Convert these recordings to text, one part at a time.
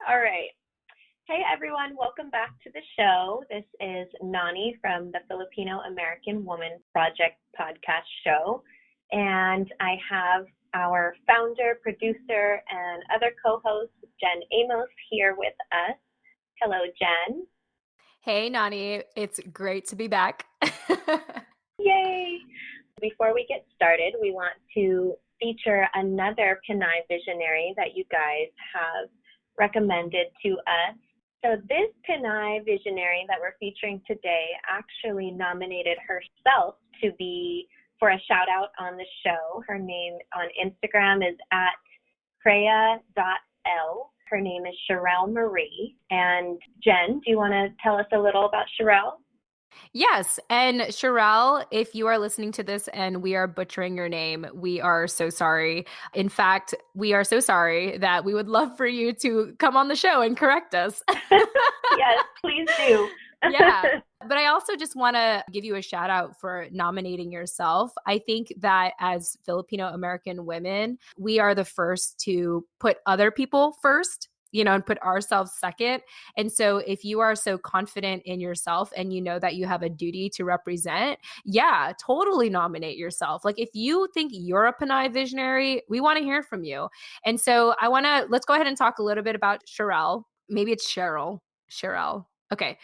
All right. Hey, everyone. Welcome back to the show. This is Nani from the Filipino American Woman Project podcast show. And I have our founder, producer, and other co-host, Jen Amos, here with us. Hello, Jen. Hey, Nani. It's great to be back. Yay. Before we get started, we want to feature another Pinay visionary that you guys have recommended to us. So this Pinay visionary that we're featuring today actually nominated herself to be for a shout out on the show. Her name on Instagram is at Freya.l. Her name is Sherelle Marie. And Jen, do you want to tell us a little about Sherelle? Yes. And Sherelle, if you are listening to this and we are butchering your name, we are so sorry. In fact, we are so sorry that we would love for you to come on the show and correct us. Yes, please do. Yeah. But I also just want to give you a shout out for nominating yourself. I think that as Filipino American women, we are the first to put other people first, and put ourselves second. And so if you are so confident in yourself and you know that you have a duty to represent, yeah, totally nominate yourself. Like if you think you're a Pinay visionary, we want to hear from you. And so let's go ahead and talk a little bit about Sherelle. Maybe it's Sherelle. Okay.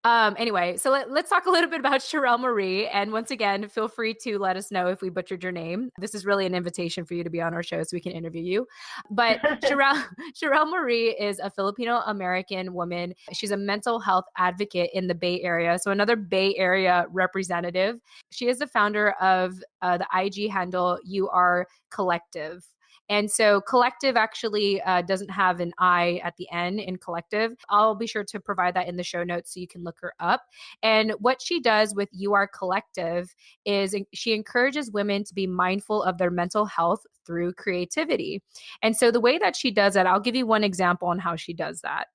Anyway, so let's talk a little bit about Sherelle Marie. And once again, feel free to let us know if we butchered your name. This is really an invitation for you to be on our show so we can interview you. But Sherelle Marie is a Filipino American woman. She's a mental health advocate in the Bay Area. So another Bay Area representative. She is the founder of the IG handle You Are Collective. And so collective actually doesn't have an I at the end in collective. I'll be sure to provide that in the show notes so you can look her up. And what she does with You Are Collective is she encourages women to be mindful of their mental health through creativity. And so the way that she does that, I'll give you one example on how she does that.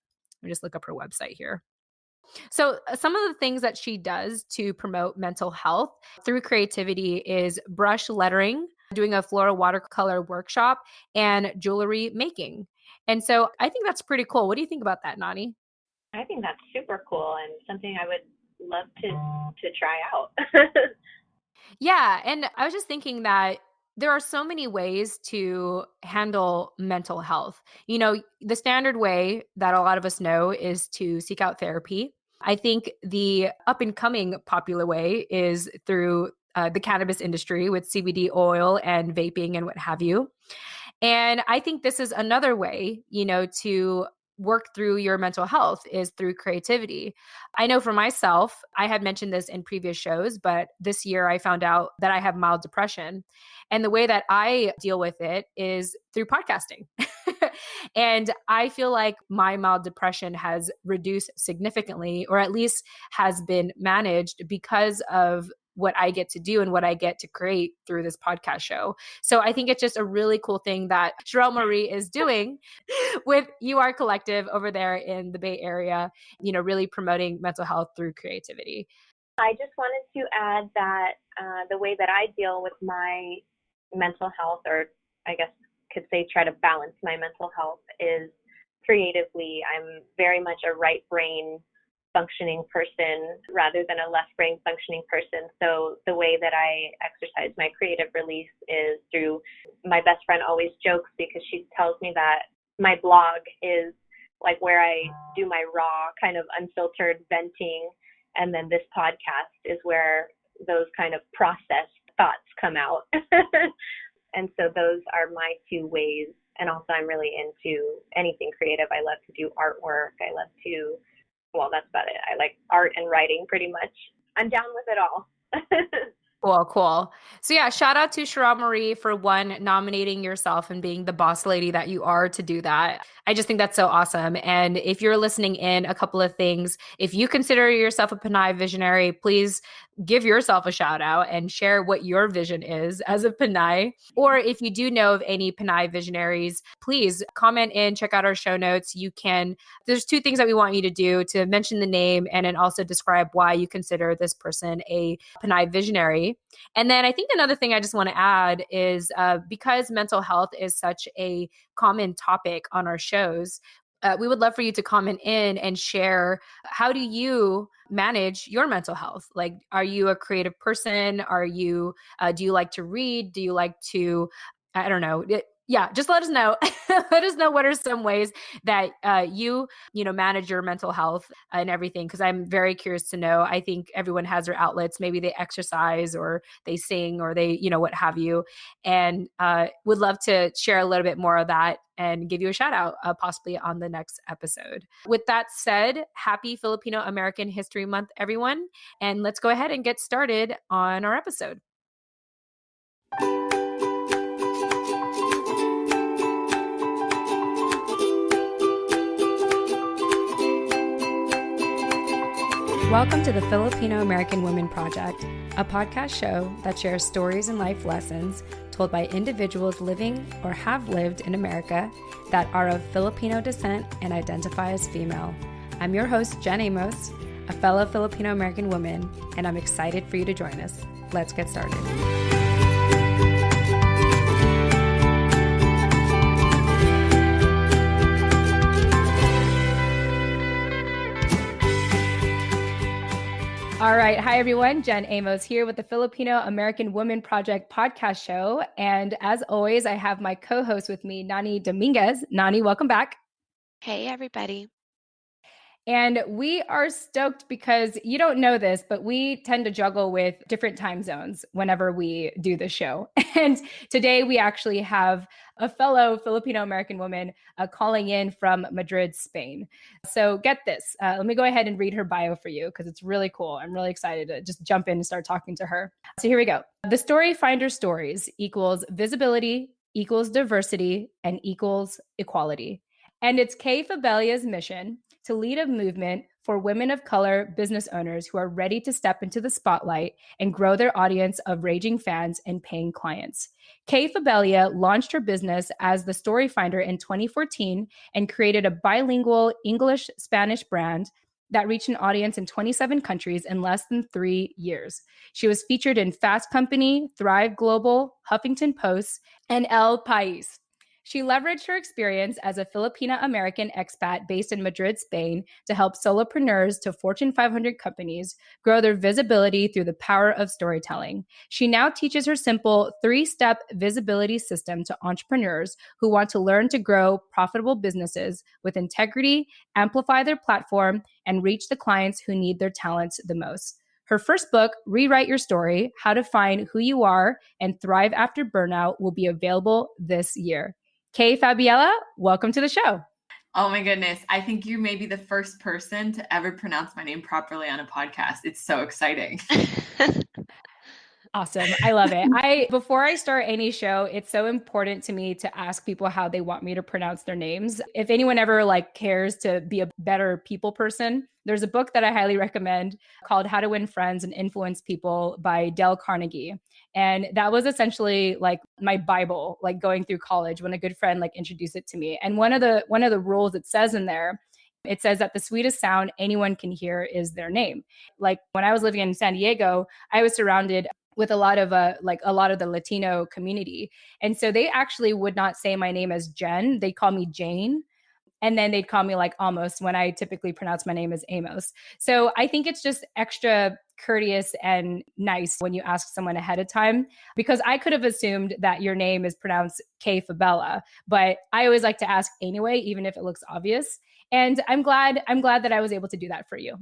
Let me just look up her website here. So some of the things that she does to promote mental health through creativity is brush lettering, doing a floral watercolor workshop, and jewelry making. And so I think that's pretty cool. What do you think about that, Nani? I think that's super cool and something I would love to try out. Yeah. And I was just thinking that there are so many ways to handle mental health. The standard way that a lot of us know is to seek out therapy. I think the up and coming popular way is through the cannabis industry with CBD oil and vaping and what have you. And I think this is another way, to work through your mental health is through creativity. I know for myself, I had mentioned this in previous shows, but this year I found out that I have mild depression. And the way that I deal with it is through podcasting. And I feel like my mild depression has reduced significantly, or at least has been managed because of what I get to do and what I get to create through this podcast show. So I think it's just a really cool thing that Sherelle Marie is doing with You Are Collective over there in the Bay Area, really promoting mental health through creativity. I just wanted to add that the way that I deal with my mental health, or I guess could say try to balance my mental health, is creatively. I'm very much a right brain functioning person rather than a left brain functioning person. So the way that I exercise my creative release is through, my best friend always jokes because she tells me that my blog is like where I do my raw kind of unfiltered venting. And then this podcast is where those kind of processed thoughts come out. And so those are my two ways. And also I'm really into anything creative. I love to do artwork. I love to, well, that's about it. I like art and writing pretty much. I'm down with it all. Cool. So yeah, shout out to Sherelle Marie for nominating yourself and being the boss lady that you are to do that. I just think that's so awesome. And if you're listening in, a couple of things, if you consider yourself a Pinay visionary, please give yourself a shout out and share what your vision is as a Pinay. Or if you do know of any Pinay visionaries, please comment in, check out our show notes. There's two things that we want you to do: to mention the name and then also describe why you consider this person a Pinay visionary. And then I think another thing I just want to add is because mental health is such a common topic on our shows, we would love for you to comment in and share, how do you manage your mental health? Like, are you a creative person? Do you like to read? Do you like to, I don't know. Yeah, just let us know. Let us know what are some ways that manage your mental health and everything. Cause I'm very curious to know. I think everyone has their outlets. Maybe they exercise or they sing or they, what have you. And would love to share a little bit more of that and give you a shout out possibly on the next episode. With that said, happy Filipino American History Month, everyone. And let's go ahead and get started on our episode. Welcome to the Filipino American Women Project, a podcast show that shares stories and life lessons told by individuals living or have lived in America that are of Filipino descent and identify as female. I'm your host, Jen Amos, a fellow Filipino American woman, and I'm excited for you to join us. Let's get started. All right. Hi, everyone. Jen Amos here with the Filipino American Women Project podcast show. And as always, I have my co-host with me, Nani Dominguez. Nani, welcome back. Hey, everybody. And we are stoked because you don't know this, but we tend to juggle with different time zones whenever we do the show. And today we actually have a fellow Filipino American woman calling in from Madrid, Spain. So get this. Let me go ahead and read her bio for you because it's really cool. I'm really excited to just jump in and start talking to her. So here we go. The Story Finder Stories equals visibility, equals diversity, and equals equality. And it's Kay Fabella's mission to lead a movement for women of color business owners who are ready to step into the spotlight and grow their audience of raging fans and paying clients. Kay Fabella launched her business as the Story Finder in 2014 and created a bilingual English-Spanish brand that reached an audience in 27 countries in less than 3 years. She was featured in Fast Company, Thrive Global, Huffington Post, and El País. She leveraged her experience as a Filipina-American expat based in Madrid, Spain, to help solopreneurs to Fortune 500 companies grow their visibility through the power of storytelling. She now teaches her simple 3-step visibility system to entrepreneurs who want to learn to grow profitable businesses with integrity, amplify their platform, and reach the clients who need their talents the most. Her first book, Rewrite Your Story: How to Find Who You Are and Thrive After Burnout, will be available this year. Kay Fabella, welcome to the show. Oh my goodness. I think you may be the first person to ever pronounce my name properly on a podcast. It's so exciting. Awesome. I love it. Before I start any show, it's so important to me to ask people how they want me to pronounce their names. If anyone ever cares to be a better people person, there's a book that I highly recommend called How to Win Friends and Influence People by Dale Carnegie. And that was essentially my Bible, going through college when a good friend introduced it to me. And one of the rules it says in there, it says that the sweetest sound anyone can hear is their name. When I was living in San Diego, I was surrounded with a lot of the Latino community. And so they actually would not say my name as Jen. They'd call me Jane. And then they'd call me Amos when I typically pronounce my name as Amos. So I think it's just extra courteous and nice when you ask someone ahead of time, because I could have assumed that your name is pronounced Kay Fabella, but I always like to ask anyway, even if it looks obvious. And I'm glad that I was able to do that for you.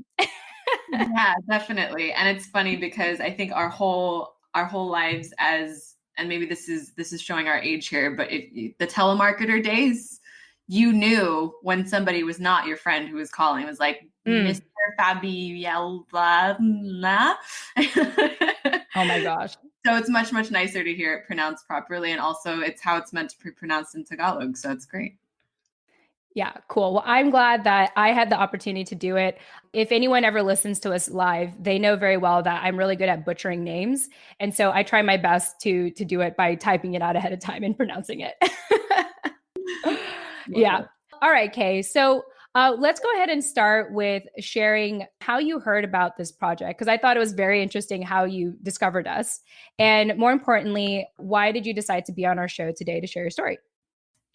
Yeah, definitely. And it's funny because I think our whole lives and maybe this is showing our age here, but the telemarketer days, you knew when somebody was not your friend who was calling. It was Mr. Fabella. Oh my gosh. So it's much, much nicer to hear it pronounced properly. And also it's how it's meant to be pronounced in Tagalog. So it's great. Yeah, cool. Well, I'm glad that I had the opportunity to do it. If anyone ever listens to us live, they know very well that I'm really good at butchering names. And so I try my best to do it by typing it out ahead of time and pronouncing it. Yeah. All right, Kay. So let's go ahead and start with sharing how you heard about this project, because I thought it was very interesting how you discovered us. And more importantly, why did you decide to be on our show today to share your story?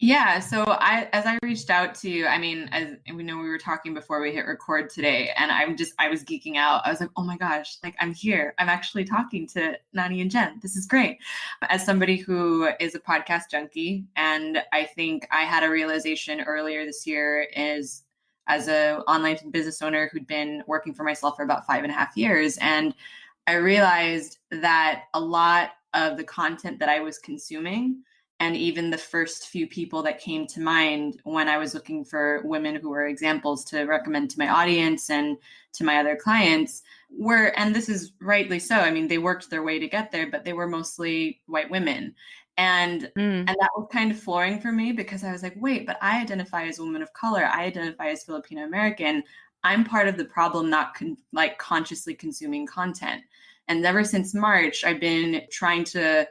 Yeah, so as I reached out to you, I mean, as we know, we were talking before we hit record today, and I was geeking out. I was like, oh my gosh, like I'm here. I'm actually talking to Nani and Jen. This is great. As somebody who is a podcast junkie, and I think I had a realization earlier this year is as a online business owner who'd been working for myself for about 5.5 years, and I realized that a lot of the content that I was consuming, and even the first few people that came to mind when I was looking for women who were examples to recommend to my audience and to my other clients were, and this is rightly so, I mean, they worked their way to get there, but they were mostly white women. And that was kind of flooring for me, because I was like, wait, but I identify as a woman of color. I identify as Filipino American. I'm part of the problem, not like consciously consuming content. And ever since March, I've been trying to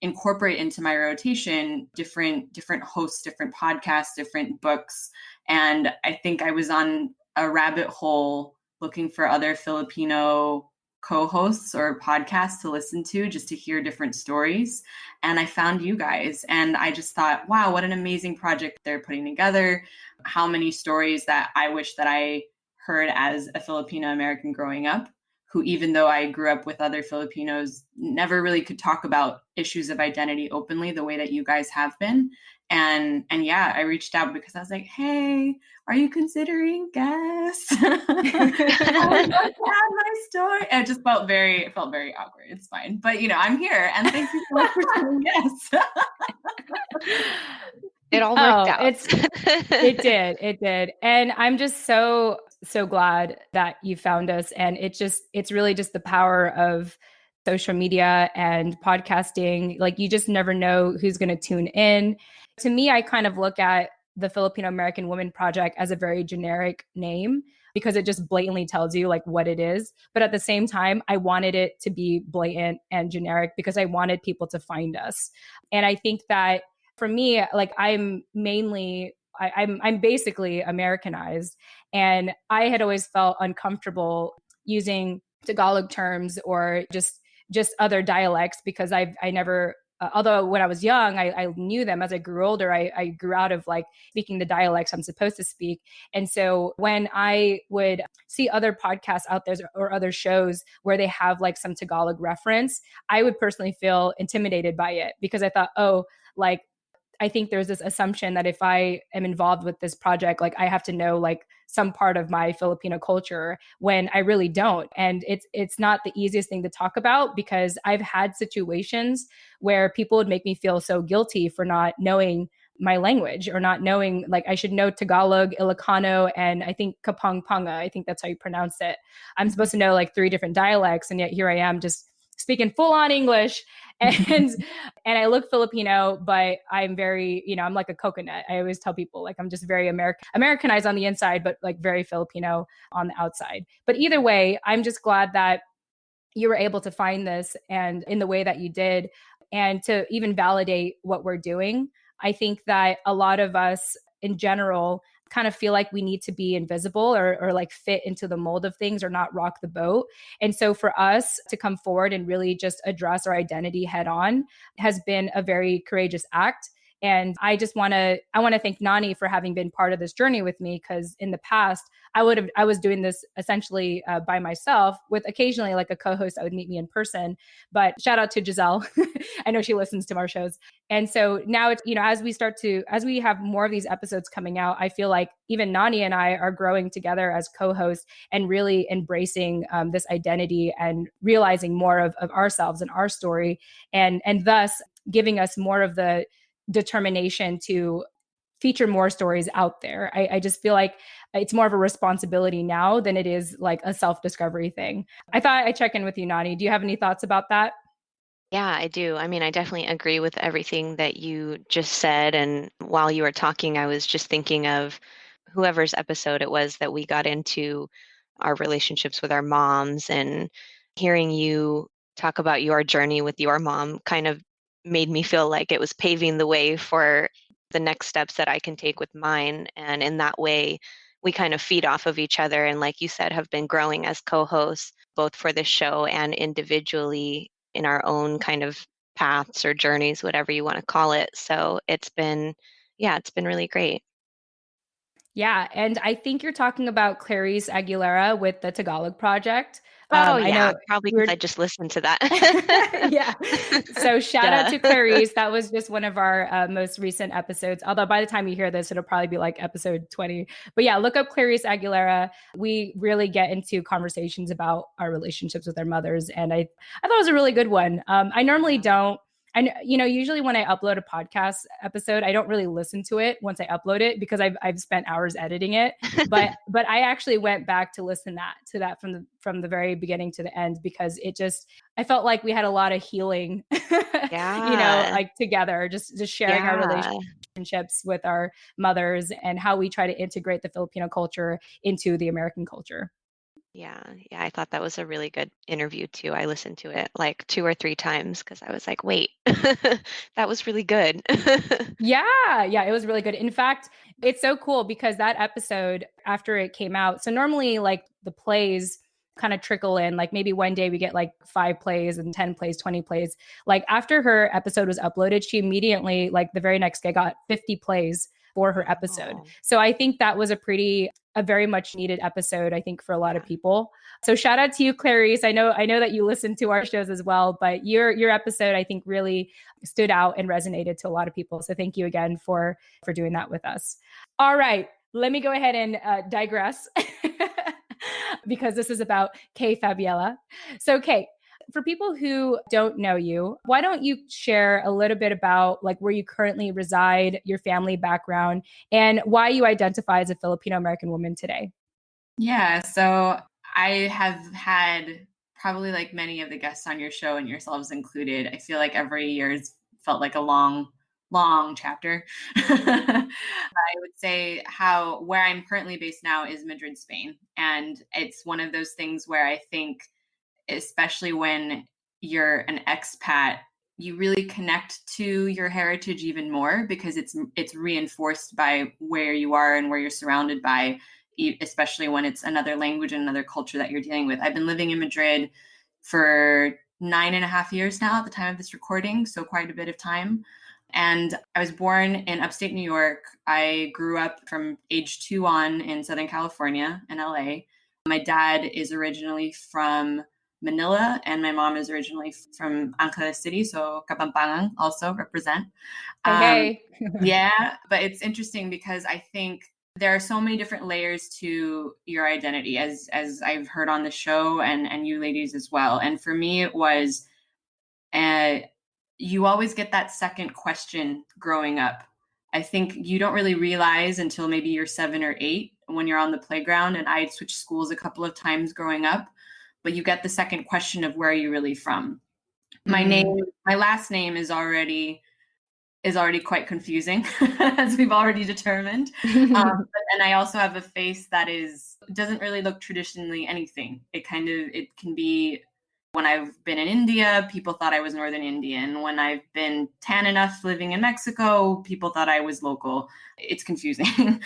incorporate into my rotation different hosts, different podcasts, different books. And I think I was on a rabbit hole looking for other Filipino co-hosts or podcasts to listen to, just to hear different stories. And I found you guys, and I just thought, wow, what an amazing project they're putting together. How many stories that I wish that I heard as a Filipino American growing up, who, even though I grew up with other Filipinos, never really could talk about issues of identity openly the way that you guys have been. And yeah, I reached out because I was like, hey, are you considering guests? I would love to add my story. And it just felt very awkward. It's fine. But I'm here, and thank you so much for saying yes. It all worked out. It did. And I'm just so glad that you found us. And it's really just the power of social media and podcasting. Like, you just never know who's going to tune in. To me, I kind of look at the Filipino American Women Project as a very generic name, because it just blatantly tells you like what it is. But at the same time, I wanted it to be blatant and generic because I wanted people to find us. And I think that for me, like, I'm basically Americanized, and I had always felt uncomfortable using Tagalog terms or just other dialects, because I never, although when I was young, I knew them. As I grew older, I grew out of like speaking the dialects I'm supposed to speak. And so when I would see other podcasts out there or other shows where they have like some Tagalog reference, I would personally feel intimidated by it, because I thought, oh, like, I think there's this assumption that if I am involved with this project, like I have to know like some part of my Filipino culture, when I really don't. And it's not the easiest thing to talk about, because I've had situations where people would make me feel so guilty for not knowing my language, or not knowing, like, I should know Tagalog, Ilocano, and I think Kapampangan. I think that's how you pronounce it. I'm supposed to know like 3 different dialects, and yet here I am just speaking full on English. And I look Filipino, but I'm very, I'm like a coconut. I always tell people, like, I'm just very Americanized on the inside, but like very Filipino on the outside. But either way, I'm just glad that you were able to find this, and in the way that you did, and to even validate what we're doing. I think that a lot of us in general kind of feel like we need to be invisible, or like fit into the mold of things, or not rock the boat. And so for us to come forward and really just address our identity head on has been a very courageous act. And I want to thank Nani for having been part of this journey with me, because in the past I was doing this essentially by myself, with occasionally like a co-host that would meet me in person. But shout out to Giselle. I know she listens to our shows. And so now it's, as we have more of these episodes coming out, I feel like even Nani and I are growing together as co-hosts, and really embracing this identity, and realizing more of ourselves and our story, and thus giving us more of the determination to feature more stories out there. I just feel like it's more of a responsibility now than it is like a self-discovery thing. I thought I'd check in with you, Nani. Do you have any thoughts about that? Yeah, I do. I mean, I definitely agree with everything that you just said. And while you were talking, I was just thinking of whoever's episode it was that we got into our relationships with our moms, and hearing you talk about your journey with your mom kind of made me feel like it was paving the way for the next steps that I can take with mine. And in that way, we kind of feed off of each other. And like you said, have been growing as co-hosts, both for this show and individually in our own kind of paths or journeys, whatever you want to call it. So it's been yeah, it's been really great. Yeah. And I think you're talking about Clarice Aguilera with the Tagalog Project. Oh, I yeah, know probably because we're I just listened to that. yeah. So shout out Duh. to Clarice. That was just one of our most recent episodes. Although by the time you hear this, it'll probably be like episode 20. But yeah, look up Clarice Aguilera. We really get into conversations about our relationships with our mothers. And I thought it was a really good one. I normally don't. Usually when I upload a podcast episode, I don't really listen to it once I upload it because I've spent hours editing it. But I actually went back to listen to that from the very beginning to the end because I felt like we had a lot of healing, Yeah. like together, just sharing our relationships with our mothers and how we try to integrate the Filipino culture into the American culture. Yeah, I thought that was a really good interview too. I listened to it like 2 or 3 times because I was like, wait, that was really good. Yeah, it was really good. In fact, it's so cool because that episode after it came out, so normally like the plays kind of trickle in, like maybe one day we get like 5 plays and 10 plays, 20 plays. Like after her episode was uploaded, she immediately, like the very next day, got 50 plays for her episode. Oh. So I think that was a very much needed episode, I think, for a lot of people. So shout out to you, Clarice. I know that you listen to our shows as well, but your episode, I think, really stood out and resonated to a lot of people. So thank you again for doing that with us. All right, let me go ahead and digress because this is about Kay Fabella. So Kay, for people who don't know you, why don't you share a little bit about like where you currently reside, your family background, and why you identify as a Filipino American woman today? Yeah, so I have had probably like many of the guests on your show and yourselves included. I feel like every year's felt like a long chapter. I would say where I'm currently based now is Madrid, Spain. And it's one of those things where I think, especially when you're an expat, you really connect to your heritage even more because it's reinforced by where you are and where you're surrounded by, especially when it's another language and another culture that you're dealing with. I've been living in Madrid for 9.5 years now at the time of this recording, so quite a bit of time. And I was born in upstate New York. I grew up from age 2 on in Southern California in LA. My dad is originally from Manila, and my mom is originally from Angeles City, so Kapampangan also represent. Hey. Yeah, but it's interesting because I think there are so many different layers to your identity, as I've heard on the show and you ladies as well. And for me, it was, you always get that second question growing up. I think you don't really realize until maybe you're 7 or 8 when you're on the playground. And I had switched schools a couple of times growing up, but you get the second question of where are you really from? My last name is already quite confusing, as we've already determined. And I also have a face that doesn't really look traditionally anything. It can be, when I've been in India, people thought I was Northern Indian. When I've been tan enough living in Mexico, people thought I was local. It's confusing.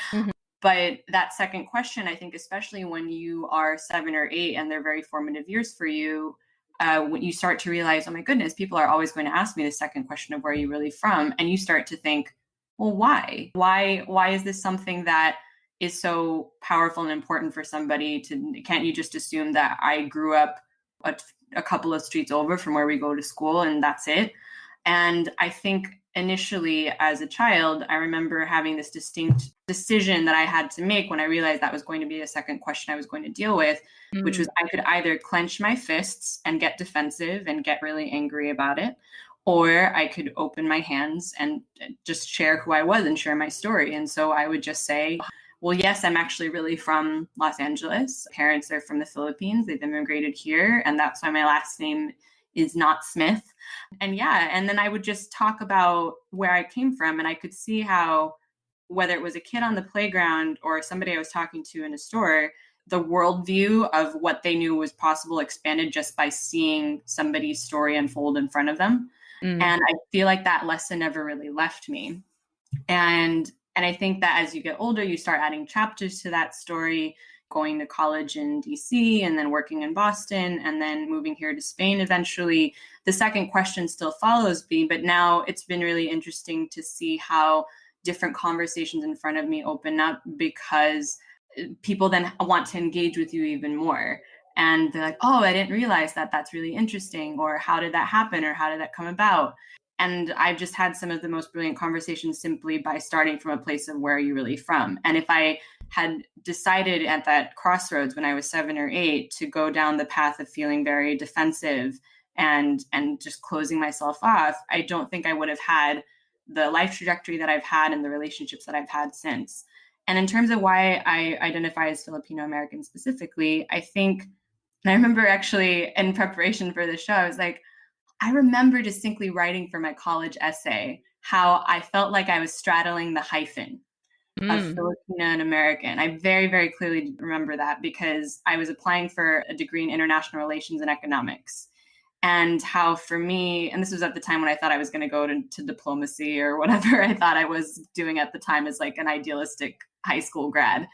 But that second question, I think, especially when you are 7 or 8 and they're very formative years for you, when you start to realize, oh my goodness, people are always going to ask me the second question of where are you really from? And you start to think, well, why? Why is this something that is so powerful and important for somebody can't you just assume that I grew up a couple of streets over from where we go to school and that's it? And I think initially as a child, I remember having this distinct decision that I had to make when I realized that was going to be a second question I was going to deal with, which was I could either clench my fists and get defensive and get really angry about it, or I could open my hands and just share who I was and share my story. And so I would just say, well, yes, I'm actually really from Los Angeles. Parents are from the Philippines. They've immigrated here. And that's why my last name is not Smith. And then I would just talk about where I came from. And I could see how, whether it was a kid on the playground or somebody I was talking to in a store, the worldview of what they knew was possible expanded just by seeing somebody's story unfold in front of them. And I feel like that lesson never really left me. And I think that as you get older, you start adding chapters to that story, going to college in DC and then working in Boston and then moving here to Spain eventually. The second question still follows me, but now it's been really interesting to see how different conversations in front of me open up, because people then want to engage with you even more. And they're like, oh, I didn't realize that. That's really interesting. Or how did that happen? Or how did that come about? And I've just had some of the most brilliant conversations simply by starting from a place of where are you really from? And if I had decided at that crossroads when I was 7 or 8 to go down the path of feeling very defensive and just closing myself off, I don't think I would have had the life trajectory that I've had and the relationships that I've had since. And in terms of why I identify as Filipino American specifically, I think, and I remember actually in preparation for the show, I was like, I remember distinctly writing for my college essay how I felt like I was straddling the hyphen of Filipino and American. I very, very clearly remember that because I was applying for a degree in international relations and economics. And how for me, and this was at the time when I thought I was going to go to diplomacy or whatever I thought I was doing at the time as like an idealistic high school grad.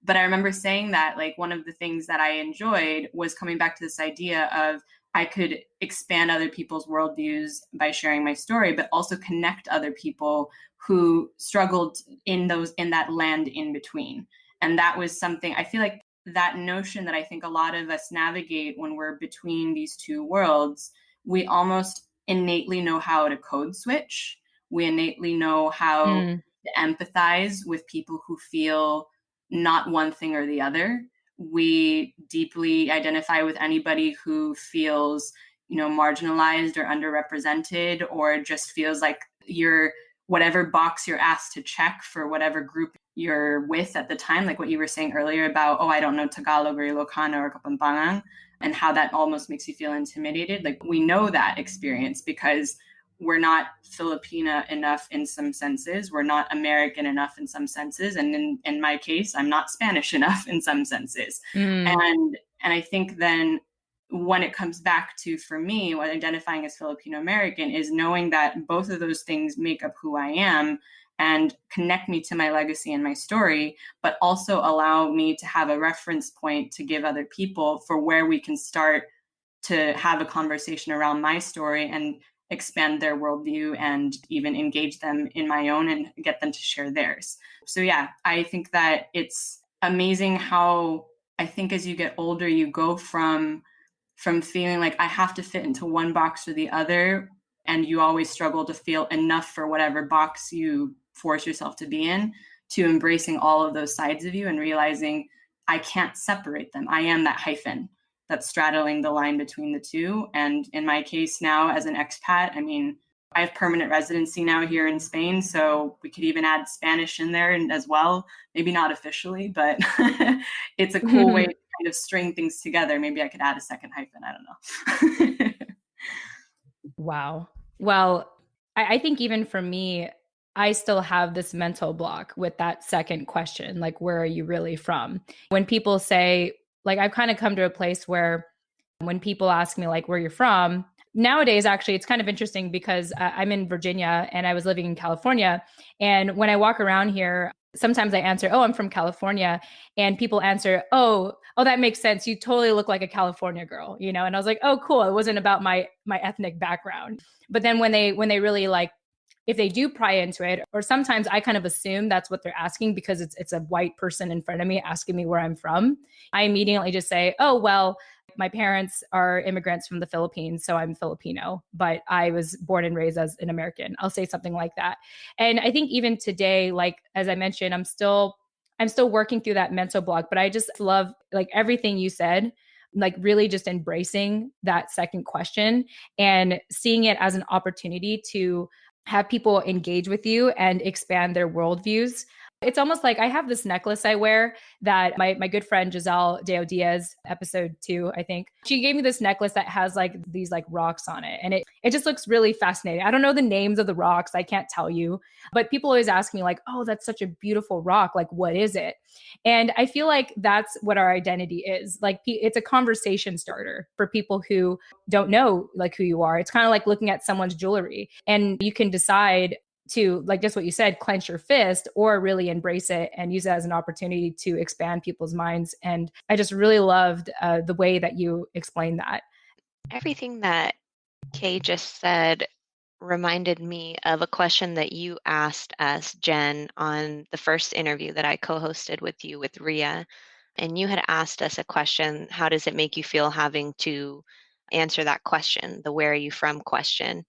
But I remember saying that like one of the things that I enjoyed was coming back to this idea of I could expand other people's worldviews by sharing my story, but also connect other people who struggled in that land in between. And that was something I feel like that notion that I think a lot of us navigate when we're between these two worlds, we almost innately know how to code switch. We innately know how to empathize with people who feel not one thing or the other. We deeply identify with anybody who feels, marginalized or underrepresented, or just feels like you're whatever box you're asked to check for whatever group you're with at the time, like what you were saying earlier about, oh, I don't know Tagalog or Ilocano or Kapampangan, and how that almost makes you feel intimidated. Like we know that experience because we're not Filipina enough in some senses. We're not American enough in some senses. And in my case, I'm not Spanish enough in some senses. And I think then when it comes back to, for me, what identifying as Filipino American is knowing that both of those things make up who I am and connect me to my legacy and my story, but also allow me to have a reference point to give other people for where we can start to have a conversation around my story and expand their worldview and even engage them in my own and get them to share theirs. So yeah, I think that it's amazing how I think as you get older, you go from feeling like I have to fit into one box or the other, and you always struggle to feel enough for whatever box you force yourself to be in, to embracing all of those sides of you and realizing I can't separate them. I am that hyphen that's straddling the line between the two. And in my case now as an expat, I mean, I have permanent residency now here in Spain, so we could even add Spanish in there and as well. Maybe not officially, but it's a cool way to kind of string things together. Maybe I could add a second hyphen. I don't know. Wow. Well, I think even for me, I still have this mental block with that second question, like, where are you really from? When people say, like, I've kind of come to a place where when people ask me, like, where you're from, nowadays, actually, it's kind of interesting because I'm in Virginia and I was living in California. And when I walk around here, sometimes I answer, oh, I'm from California. And people answer, oh, that makes sense. You totally look like a California girl, And I was like, oh, cool. It wasn't about my ethnic background. But then when they really like, if they do pry into it, or sometimes I kind of assume that's what they're asking because it's a white person in front of me asking me where I'm from, I immediately just say, oh, well, my parents are immigrants from the Philippines, so I'm Filipino, but I was born and raised as an American. I'll say something like that. And I think even today, like, as I mentioned, I'm still working through that mental block, but I just love like everything you said, like really just embracing that second question and seeing it as an opportunity to have people engage with you and expand their worldviews. It's almost like I have this necklace I wear that my good friend Giselle Deo Diaz, episode 2, I think, she gave me this necklace that has like these like rocks on it. And it just looks really fascinating. I don't know the names of the rocks. I can't tell you, but people always ask me like, oh, that's such a beautiful rock. Like, what is it? And I feel like that's what our identity is. Like, it's a conversation starter for people who don't know like who you are. It's kind of like looking at someone's jewelry, and you can decide to, like just what you said, clench your fist or really embrace it and use it as an opportunity to expand people's minds. And I just really loved the way that you explained that. Everything that Kay just said reminded me of a question that you asked us, Jen, on the first interview that I co-hosted with you with Ria. And you had asked us a question, how does it make you feel having to answer that question, the where are you from question?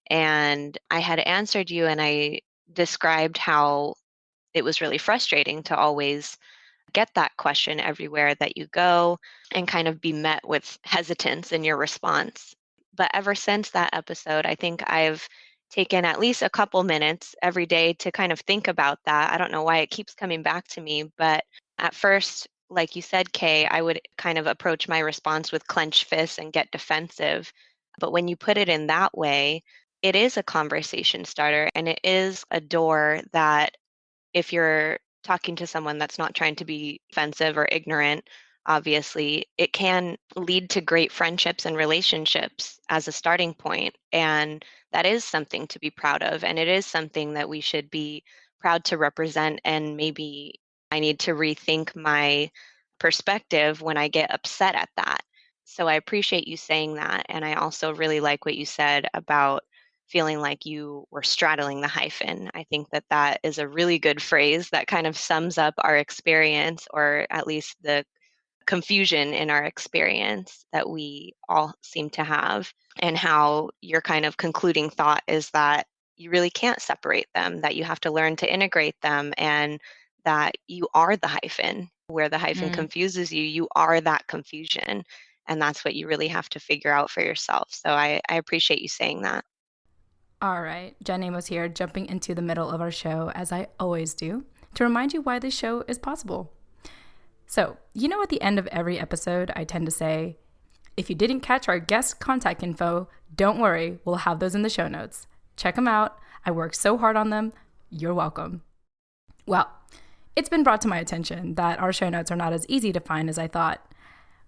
And I had answered you and I described how it was really frustrating to always get that question everywhere that you go and kind of be met with hesitance in your response. But ever since that episode, I think I've taken at least a couple minutes every day to kind of think about that. I don't know why it keeps coming back to me, but at first, like you said, Kay, I would kind of approach my response with clenched fists and get defensive. But when you put it in that way, it is a conversation starter and it is a door that if you're talking to someone that's not trying to be offensive or ignorant, obviously, it can lead to great friendships and relationships as a starting point. And that is something to be proud of. And it is something that we should be proud to represent. And maybe I need to rethink my perspective when I get upset at that. So I appreciate you saying that. And I also really like what you said about feeling like you were straddling the hyphen. I think that that is a really good phrase that kind of sums up our experience, or at least the confusion in our experience that we all seem to have, and how your kind of concluding thought is that you really can't separate them, that you have to learn to integrate them, and that you are the hyphen. Where the hyphen confuses you, you are that confusion. And that's what you really have to figure out for yourself. So I appreciate you saying that. All right, Jen Amos here, jumping into the middle of our show, as I always do, to remind you why this show is possible. So, you know, at the end of every episode, I tend to say, if you didn't catch our guest contact info, don't worry, we'll have those in the show notes. Check them out. I worked so hard on them. You're welcome. Well, it's been brought to my attention that our show notes are not as easy to find as I thought,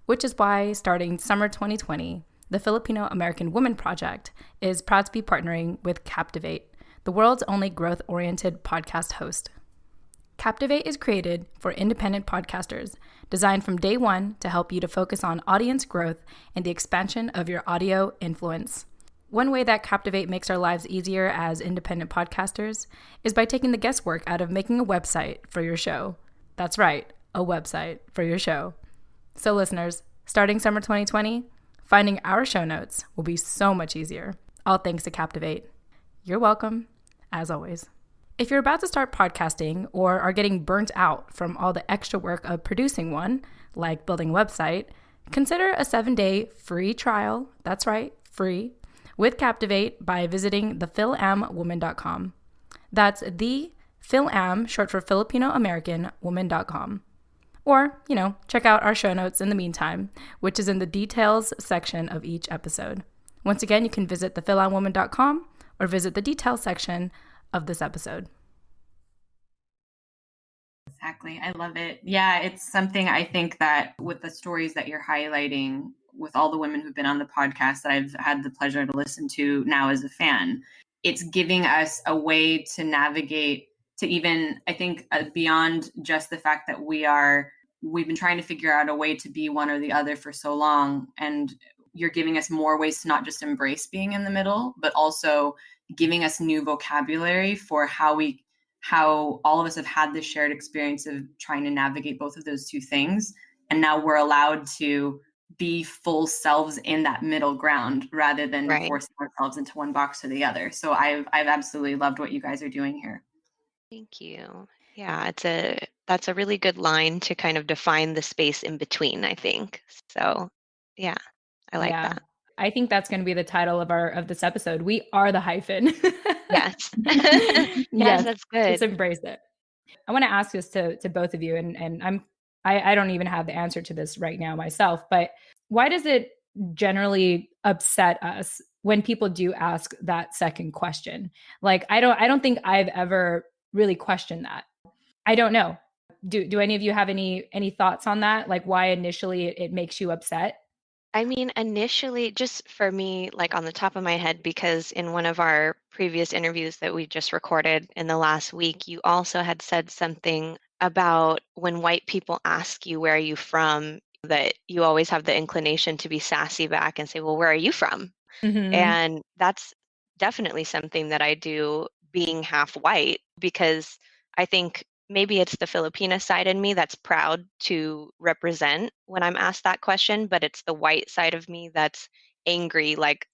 which is why starting summer 2020, the Filipino American Women Project is proud to be partnering with Captivate, the world's only growth-oriented podcast host. Captivate is created for independent podcasters, designed from day one to help you to focus on audience growth and the expansion of your audio influence. One way that Captivate makes our lives easier as independent podcasters is by taking the guesswork out of making a website for your show. That's right, a website for your show. So listeners, starting summer 2020, finding our show notes will be so much easier, all thanks to Captivate. You're welcome, as always. If you're about to start podcasting or are getting burnt out from all the extra work of producing one, like building a website, consider a 7-day free trial, that's right, free, with Captivate by visiting thefilamwoman.com. That's the Filam, short for Filipino American Woman.com. Or, check out our show notes in the meantime, which is in the details section of each episode. Once again, you can visit thefilamwoman.com or visit the details section of this episode. Exactly. I love it. Yeah, it's something I think that with the stories that you're highlighting, with all the women who've been on the podcast that I've had the pleasure to listen to now as a fan, it's giving us a way to navigate to even, I think, beyond just the fact that we've been trying to figure out a way to be one or the other for so long. And you're giving us more ways to not just embrace being in the middle, but also giving us new vocabulary for how all of us have had this shared experience of trying to navigate both of those two things. And now we're allowed to be full selves in that middle ground rather than forcing ourselves into one box or the other. So I've absolutely loved what you guys are doing here. Thank you. Yeah, that's a really good line to kind of define the space in between, I think. So yeah, I like that. I think that's going to be the title of this episode. We are the hyphen. Yes. Yes, that's good. Just embrace it. I want to ask this to both of you, and I don't even have the answer to this right now myself, but why does it generally upset us when people do ask that second question? Like, I don't think I've ever really questioned that. I don't know. Do any of you have any thoughts on that? Like, why initially it makes you upset? I mean, initially, just for me, like on the top of my head, because in one of our previous interviews that we just recorded in the last week, you also had said something about when white people ask you, where are you from, that you always have the inclination to be sassy back and say, well, where are you from? Mm-hmm. And that's definitely something that I do being half white, because I think maybe it's the Filipina side in me that's proud to represent when I'm asked that question, but it's the white side of me that's angry, like,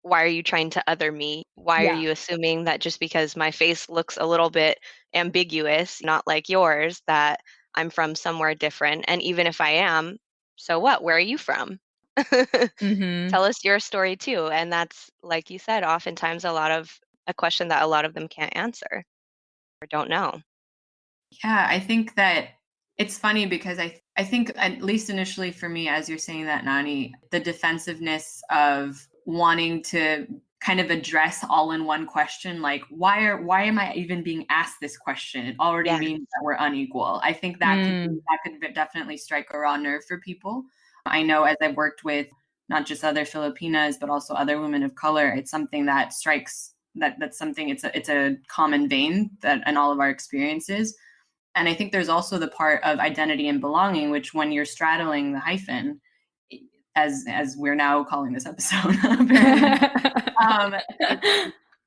why are you trying to other me? Why are Yeah. you assuming that just because my face looks a little bit ambiguous, not like yours, that I'm from somewhere different? And even if I am, so what? Where are you from? Mm-hmm. Tell us your story too. And that's, like you said, oftentimes a question that a lot of them can't answer or don't know. Yeah, I think that it's funny because I think, at least initially for me, as you're saying that, Nani, the defensiveness of wanting to kind of address all in one question, like why am I even being asked this question? It already Yeah. means that we're unequal. I think that could definitely strike a raw nerve for people. I know, as I've worked with not just other Filipinas but also other women of color, it's something that strikes that's something, it's a common vein that in all of our experiences. And I think there's also the part of identity and belonging, which when you're straddling the hyphen, as we're now calling this episode,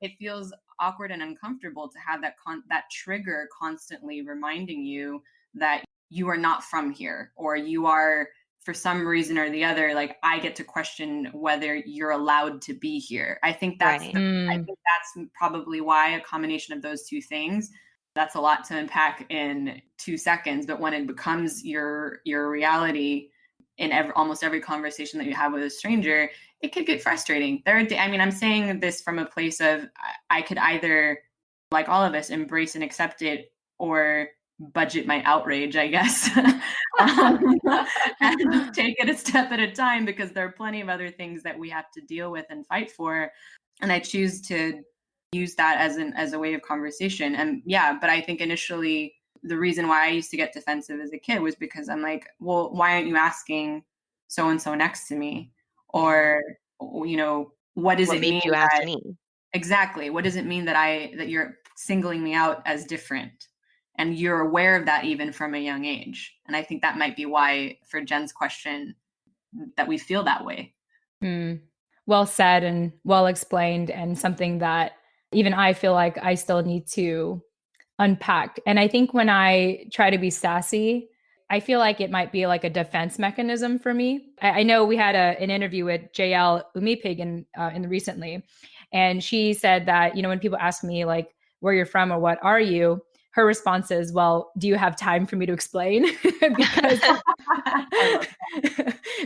it feels awkward and uncomfortable to have that trigger constantly reminding you that you are not from here, or you are, for some reason or the other, like, I get to question whether you're allowed to be here. I think that's Right. I think that's probably why a combination of those two things. That's a lot to unpack in 2 seconds, but when it becomes your reality in almost every conversation that you have with a stranger, it could get frustrating. I'm saying this from a place of, I could either, like all of us, embrace and accept it, or budget my outrage, I guess, and take it a step at a time, because there are plenty of other things that we have to deal with and fight for. And I choose to use that as a way of conversation. And yeah, but I think initially the reason why I used to get defensive as a kid was because I'm like, well, why aren't you asking so and so next to me? Or, what does it What made mean you ask that, me? exactly, what does it mean that you're singling me out as different? And you're aware of that even from a young age. And I think that might be why, for Jen's question, that we feel that way. Well said and well explained, and something that even I feel like I still need to unpack. And I think when I try to be sassy, I feel like it might be like a defense mechanism for me. I know we had an interview with JL Umipig in recently, and she said that, when people ask me like where you're from or what are you, her response is, well, do you have time for me to explain? because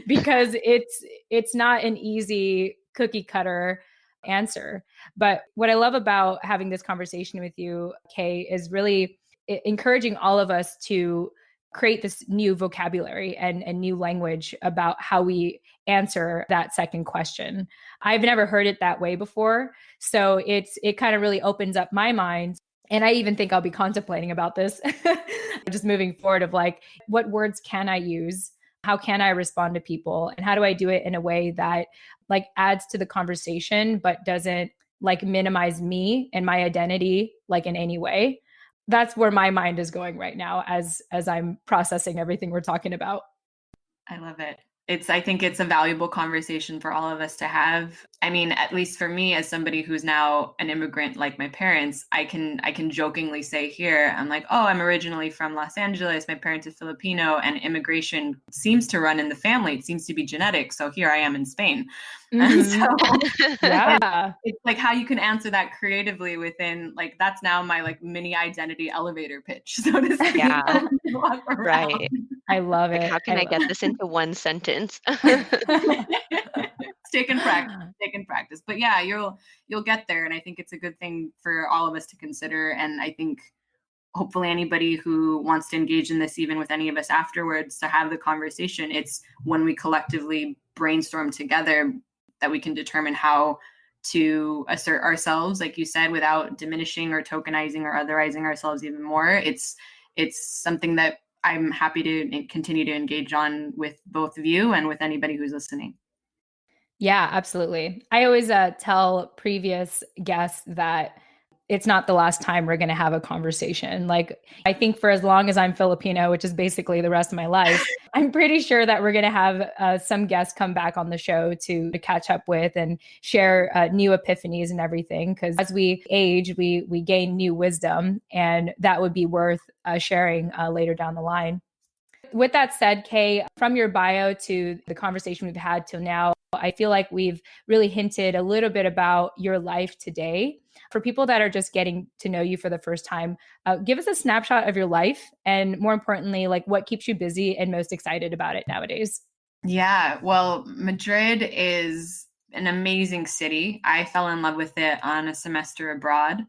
because it's not an easy cookie cutter answer. But what I love about having this conversation with you, Kay, is really encouraging all of us to create this new vocabulary and new language about how we answer that second question. I've never heard it that way before. So it kind of really opens up my mind. And I even think I'll be contemplating about this just moving forward, of like, what words can I use? How can I respond to people? And how do I do it in a way that like adds to the conversation, but doesn't like minimize me and my identity like in any way? That's where my mind is going right now as I'm processing everything we're talking about. I love it. I think it's a valuable conversation for all of us to have. I mean, at least for me, as somebody who's now an immigrant like my parents, I can jokingly say here, I'm like, oh, I'm originally from Los Angeles. My parents are Filipino, and immigration seems to run in the family. It seems to be genetic. So here I am in Spain. And so yeah, it's like how you can answer that creatively within, like, that's now my like mini identity elevator pitch, so to speak. Yeah. Right. I love Like, it. how can I get this into one sentence? It's taken practice. But yeah, you'll get there. And I think it's a good thing for all of us to consider. And I think hopefully anybody who wants to engage in this, even with any of us afterwards, to have the conversation, it's when we collectively brainstorm together that we can determine how to assert ourselves, like you said, without diminishing or tokenizing or otherizing ourselves even more. It's something that I'm happy to continue to engage on with both of you and with anybody who's listening. Yeah, absolutely. I always tell previous guests that it's not the last time we're going to have a conversation. Like, I think for as long as I'm Filipino, which is basically the rest of my life, I'm pretty sure that we're going to have some guests come back on the show to catch up with and share new epiphanies and everything. Because as we age, we gain new wisdom, and that would be worth sharing later down the line. With that said, Kay, from your bio to the conversation we've had till now, I feel like we've really hinted a little bit about your life today. For people that are just getting to know you for the first time, give us a snapshot of your life, and more importantly, like what keeps you busy and most excited about it nowadays. Yeah, well, Madrid is an amazing city. I fell in love with it on a semester abroad.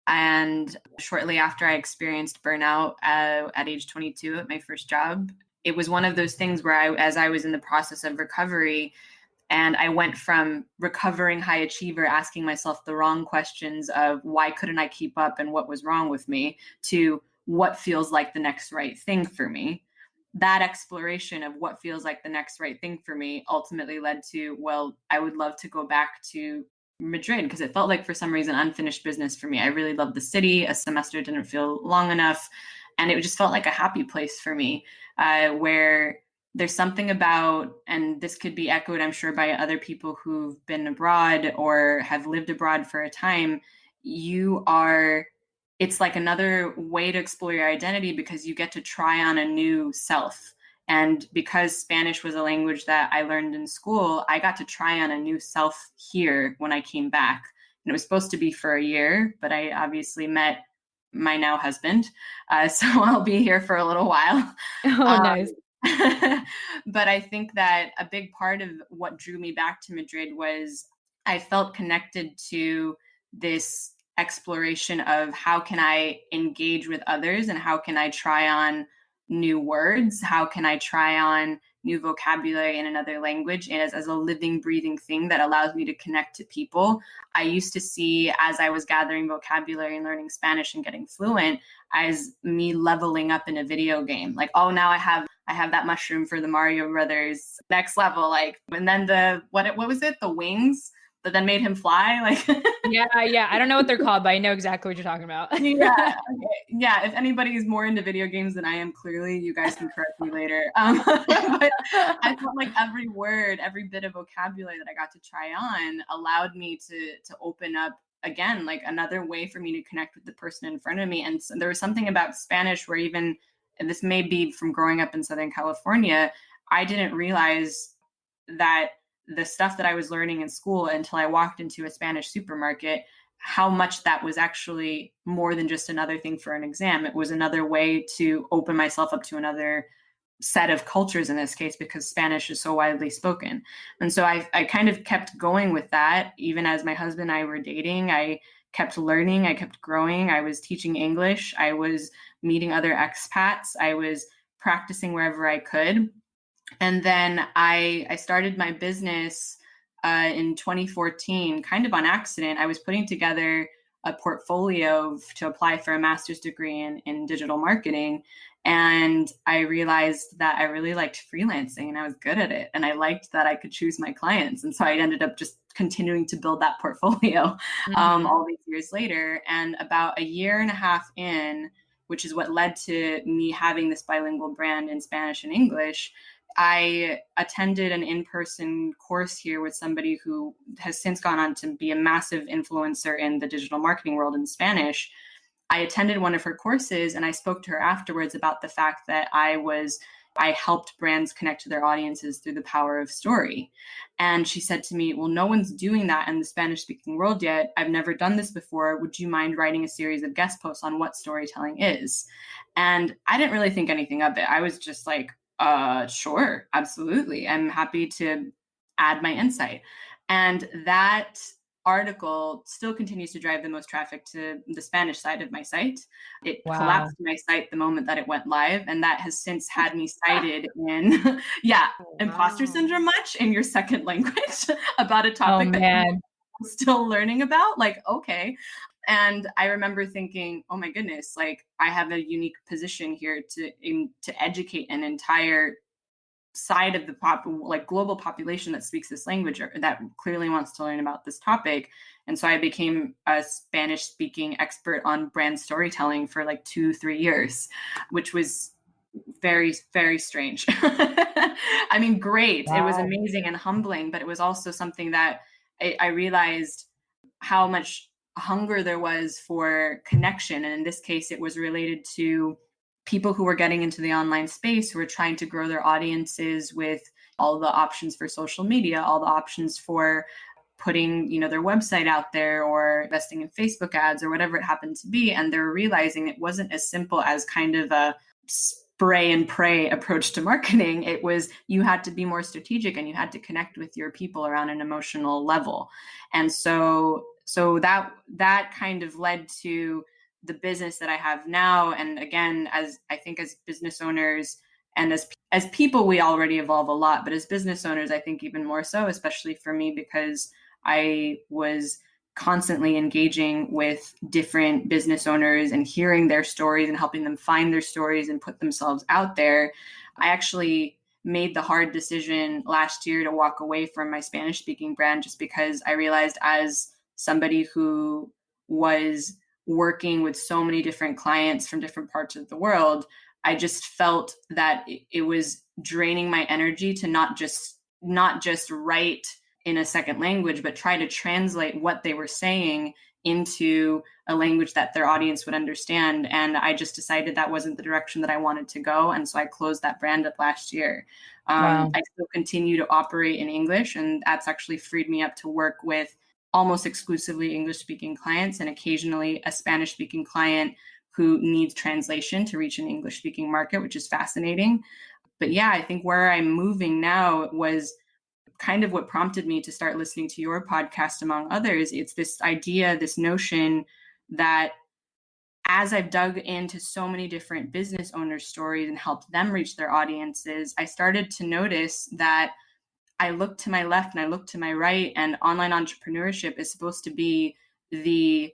And shortly after I experienced burnout at age 22 at my first job, it was one of those things where as I was in the process of recovery, and I went from recovering high achiever, asking myself the wrong questions of why couldn't I keep up and what was wrong with me, to what feels like the next right thing for me. That exploration of what feels like the next right thing for me ultimately led to, well, I would love to go back to Madrid, because it felt like for some reason unfinished business for me. I really loved the city. A semester didn't feel long enough, and it just felt like a happy place for me, where there's something about, and this could be echoed, I'm sure, by other people who've been abroad or have lived abroad for a time. It's like another way to explore your identity, because you get to try on a new self. And because Spanish was a language that I learned in school, I got to try on a new self here when I came back. And it was supposed to be for a year, but I obviously met my now husband. So I'll be here for a little while. Oh, nice. But I think that a big part of what drew me back to Madrid was I felt connected to this exploration of how can I engage with others, and how can I try on new words, how can I try on new vocabulary in another language, and as a living, breathing thing that allows me to connect to people. I used to see, as I was gathering vocabulary and learning Spanish and getting fluent, as me leveling up in a video game. Like, oh, now I have that mushroom for the Mario Brothers next level. Like, and then what was it? The wings that then made him fly. Like, yeah. I don't know what they're called, but I know exactly what you're talking about. Yeah. Okay. Yeah. If anybody is more into video games than I am, clearly you guys can correct me later. But I felt like every word, every bit of vocabulary that I got to try on allowed me to open up, again, like another way for me to connect with the person in front of me. And so there was something about Spanish where, even, and this may be from growing up in Southern California, I didn't realize that the stuff that I was learning in school until I walked into a Spanish supermarket, how much that was actually more than just another thing for an exam. It was another way to open myself up to another set of cultures in this case, because Spanish is so widely spoken. And so I kind of kept going with that. Even as my husband and I were dating, I kept learning, I kept growing. I was teaching English. I was meeting other expats. I was practicing wherever I could. And then I started my business in 2014, kind of on accident. I was putting together a portfolio to apply for a master's degree in digital marketing. And I realized that I really liked freelancing and I was good at it. And I liked that I could choose my clients. And so I ended up just continuing to build that portfolio all these years later. And about a year and a half in, which is what led to me having this bilingual brand in Spanish and English, I attended an in-person course here with somebody who has since gone on to be a massive influencer in the digital marketing world in Spanish. I attended one of her courses and I spoke to her afterwards about the fact that I helped brands connect to their audiences through the power of story. And she said to me, well, no one's doing that in the Spanish speaking world yet. I've never done this before. Would you mind writing a series of guest posts on what storytelling is? And I didn't really think anything of it. I was just like, sure, absolutely. I'm happy to add my insight. And that article still continues to drive the most traffic to the Spanish side of my site. It collapsed my site the moment that it went live. And that has since had me cited in, imposter syndrome much in your second language about a topic that I'm still learning about. Like, okay. And I remember thinking, oh my goodness, like I have a unique position here to educate an entire side of the global population that speaks this language or that clearly wants to learn about this topic. And so I became a Spanish speaking expert on brand storytelling for like 2-3 years, which was very, very strange. I mean, great. Wow. It was amazing and humbling, but it was also something that I realized how much hunger there was for connection. And in this case, it was related to people who were getting into the online space, who were trying to grow their audiences with all the options for social media, all the options for putting, their website out there or investing in Facebook ads or whatever it happened to be. And they're realizing it wasn't as simple as kind of a spray and pray approach to marketing. It was, you had to be more strategic and you had to connect with your people around an emotional level. And so that kind of led to the business that I have now. And again, as I think as business owners and as people, we already evolve a lot, but as business owners, I think even more so, especially for me, because I was constantly engaging with different business owners and hearing their stories and helping them find their stories and put themselves out there. I actually made the hard decision last year to walk away from my Spanish speaking brand, just because I realized, as somebody who was working with so many different clients from different parts of the world, I just felt that it was draining my energy to not just write in a second language, but try to translate what they were saying into a language that their audience would understand. And I just decided that wasn't the direction that I wanted to go. And so I closed that brand up last year. Wow. I still continue to operate in English, and that's actually freed me up to work with almost exclusively English-speaking clients and occasionally a Spanish-speaking client who needs translation to reach an English-speaking market, which is fascinating. But yeah, I think where I'm moving now was kind of what prompted me to start listening to your podcast, among others. It's this idea, this notion that as I've dug into so many different business owners' stories and helped them reach their audiences, I started to notice that I look to my left and I look to my right, and online entrepreneurship is supposed to be the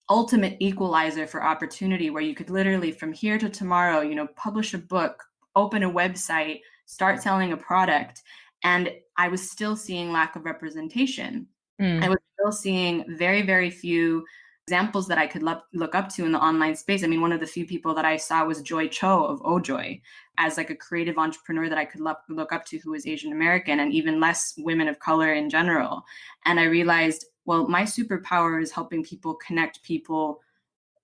ultimate equalizer for opportunity, where you could literally from here to tomorrow, publish a book, open a website, start selling a product. And I was still seeing lack of representation. I was still seeing very, very few examples that I could look up to in the online space. I mean, one of the few people that I saw was Joy Cho of Ojoy as like a creative entrepreneur that I could look up to, who was Asian American, and even less women of color in general. And I realized, well, my superpower is helping people connect people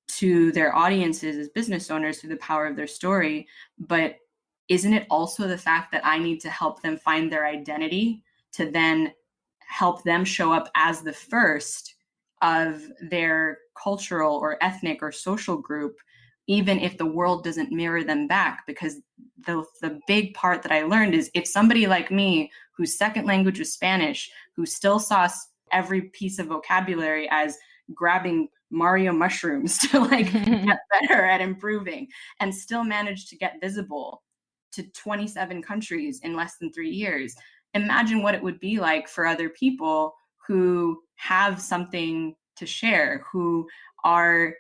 to their audiences as business owners through the power of their story. But isn't it also the fact that I need to help them find their identity to then help them show up as the first of their cultural or ethnic or social group, even if the world doesn't mirror them back? Because the big part that I learned is, if somebody like me, whose second language was Spanish, who still saw every piece of vocabulary as grabbing Mario mushrooms to like get better at improving, and still managed to get visible to 27 countries in less than 3 years. Imagine what it would be like for other people who have something to share, who are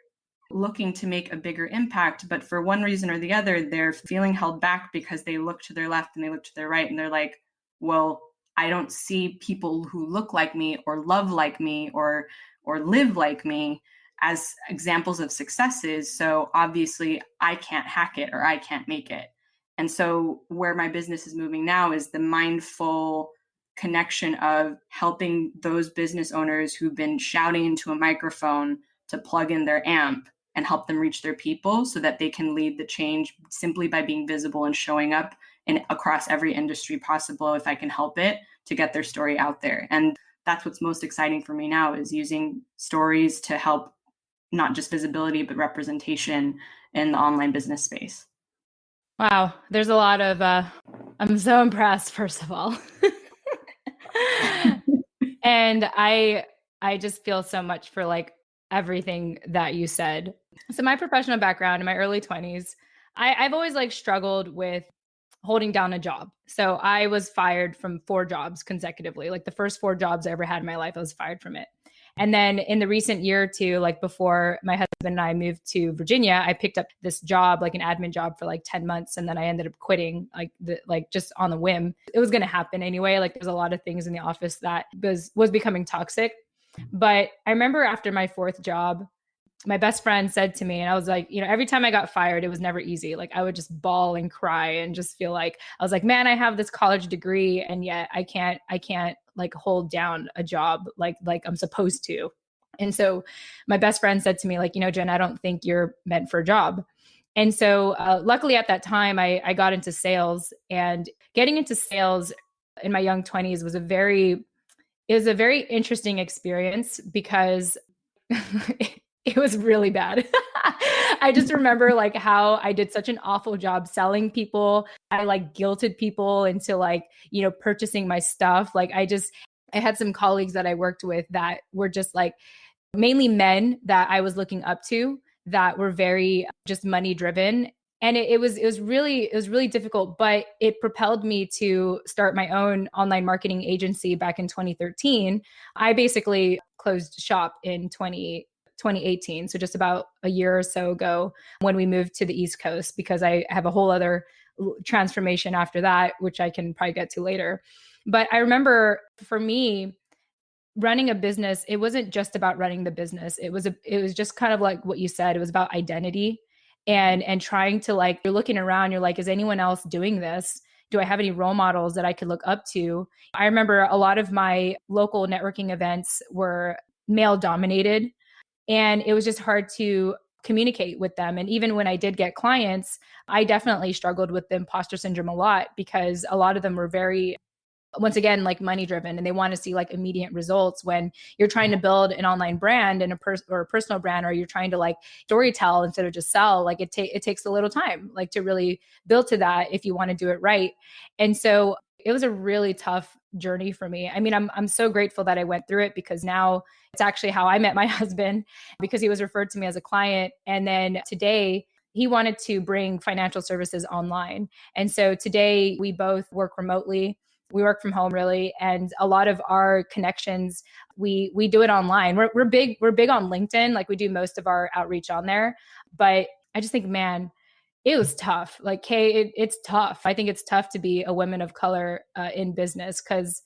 looking to make a bigger impact, but for one reason or the other, they're feeling held back because they look to their left and they look to their right, and they're like, well, I don't see people who look like me or love like me or live like me as examples of successes. So obviously I can't hack it or I can't make it. And so where my business is moving now is the mindful connection of helping those business owners who've been shouting into a microphone to plug in their amp and help them reach their people, so that they can lead the change simply by being visible and showing up in across every industry possible, if I can help it, to get their story out there. And that's what's most exciting for me now, is using stories to help not just visibility, but representation in the online business space. Wow. There's a lot of, I'm so impressed, first of all. And I just feel so much for like everything that you said. So my professional background in my early 20s, I've always like struggled with holding down a job. So I was fired from 4 jobs consecutively. Like the first 4 jobs I ever had in my life, I was fired from it. And then in the recent year or two, like before my husband and I moved to Virginia, I picked up this job, like an admin job for like 10 months. And then I ended up quitting like just on the whim. It was going to happen anyway. Like there's a lot of things in the office that was becoming toxic. But I remember after my 4th job, my best friend said to me, and I was like, every time I got fired, it was never easy. Like I would just bawl and cry and just feel like, I was like, man, I have this college degree and yet I can't like hold down a job like I'm supposed to. And so my best friend said to me, like, Jen, I don't think you're meant for a job. And so luckily at that time, I got into sales, and getting into sales in my young 20s was a very interesting experience because it was really bad. I just remember like how I did such an awful job selling people. I like guilted people into like, purchasing my stuff. Like I had some colleagues that I worked with that were just like mainly men that I was looking up to that were very just money driven. And it was really difficult, but it propelled me to start my own online marketing agency back in 2013. I basically closed shop in 2018. So just about a year or so ago when we moved to the East Coast, because I have a whole other transformation after that, which I can probably get to later. But I remember for me, running a business, it wasn't just about running the business. It was just kind of like what you said. It was about identity and trying to like, you're looking around, you're like, is anyone else doing this? Do I have any role models that I could look up to? I remember a lot of my local networking events were male dominated, and it was just hard to communicate with them. And even when I did get clients, I definitely struggled with the imposter syndrome a lot, because a lot of them were very, once again, like money driven, and they want to see like immediate results. When you're trying to build an online brand and or a personal brand, or you're trying to like story tell instead of just sell, like it takes a little time like to really build to that if you want to do it right. And so it was a really tough journey for me. I mean, I'm so grateful that I went through it, because now it's actually how I met my husband, because he was referred to me as a client. And then today he wanted to bring financial services online. And so today we both work remotely. We work from home really. And a lot of our connections, we do it online. We're big on LinkedIn. Like we do most of our outreach on there. But I just think, man, it was tough. Like, Kay, it's tough. I think it's tough to be a woman of color in business, because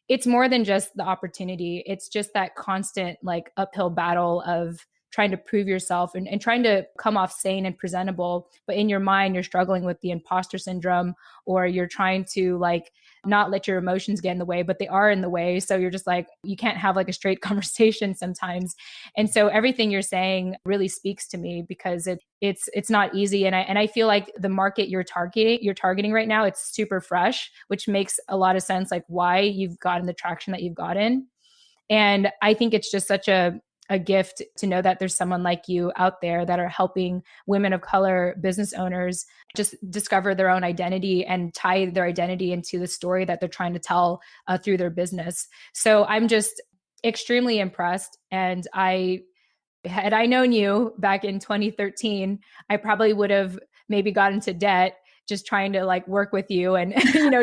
it's more than just the opportunity. It's just that constant like uphill battle of trying to prove yourself and trying to come off sane and presentable. But in your mind, you're struggling with the imposter syndrome, or you're trying to like not let your emotions get in the way, but they are in the way. So you're just like, you can't have like a straight conversation sometimes. And so everything you're saying really speaks to me, because it's not easy. And I feel like the market you're targeting right now, it's super fresh, which makes a lot of sense, like why you've gotten the traction that you've gotten. And I think it's just such a gift to know that there's someone like you out there that are helping women of color business owners just discover their own identity and tie their identity into the story that they're trying to tell through their business. So I'm just extremely impressed. And had I known you back in 2013, I probably would have maybe got into debt just trying to like work with you and,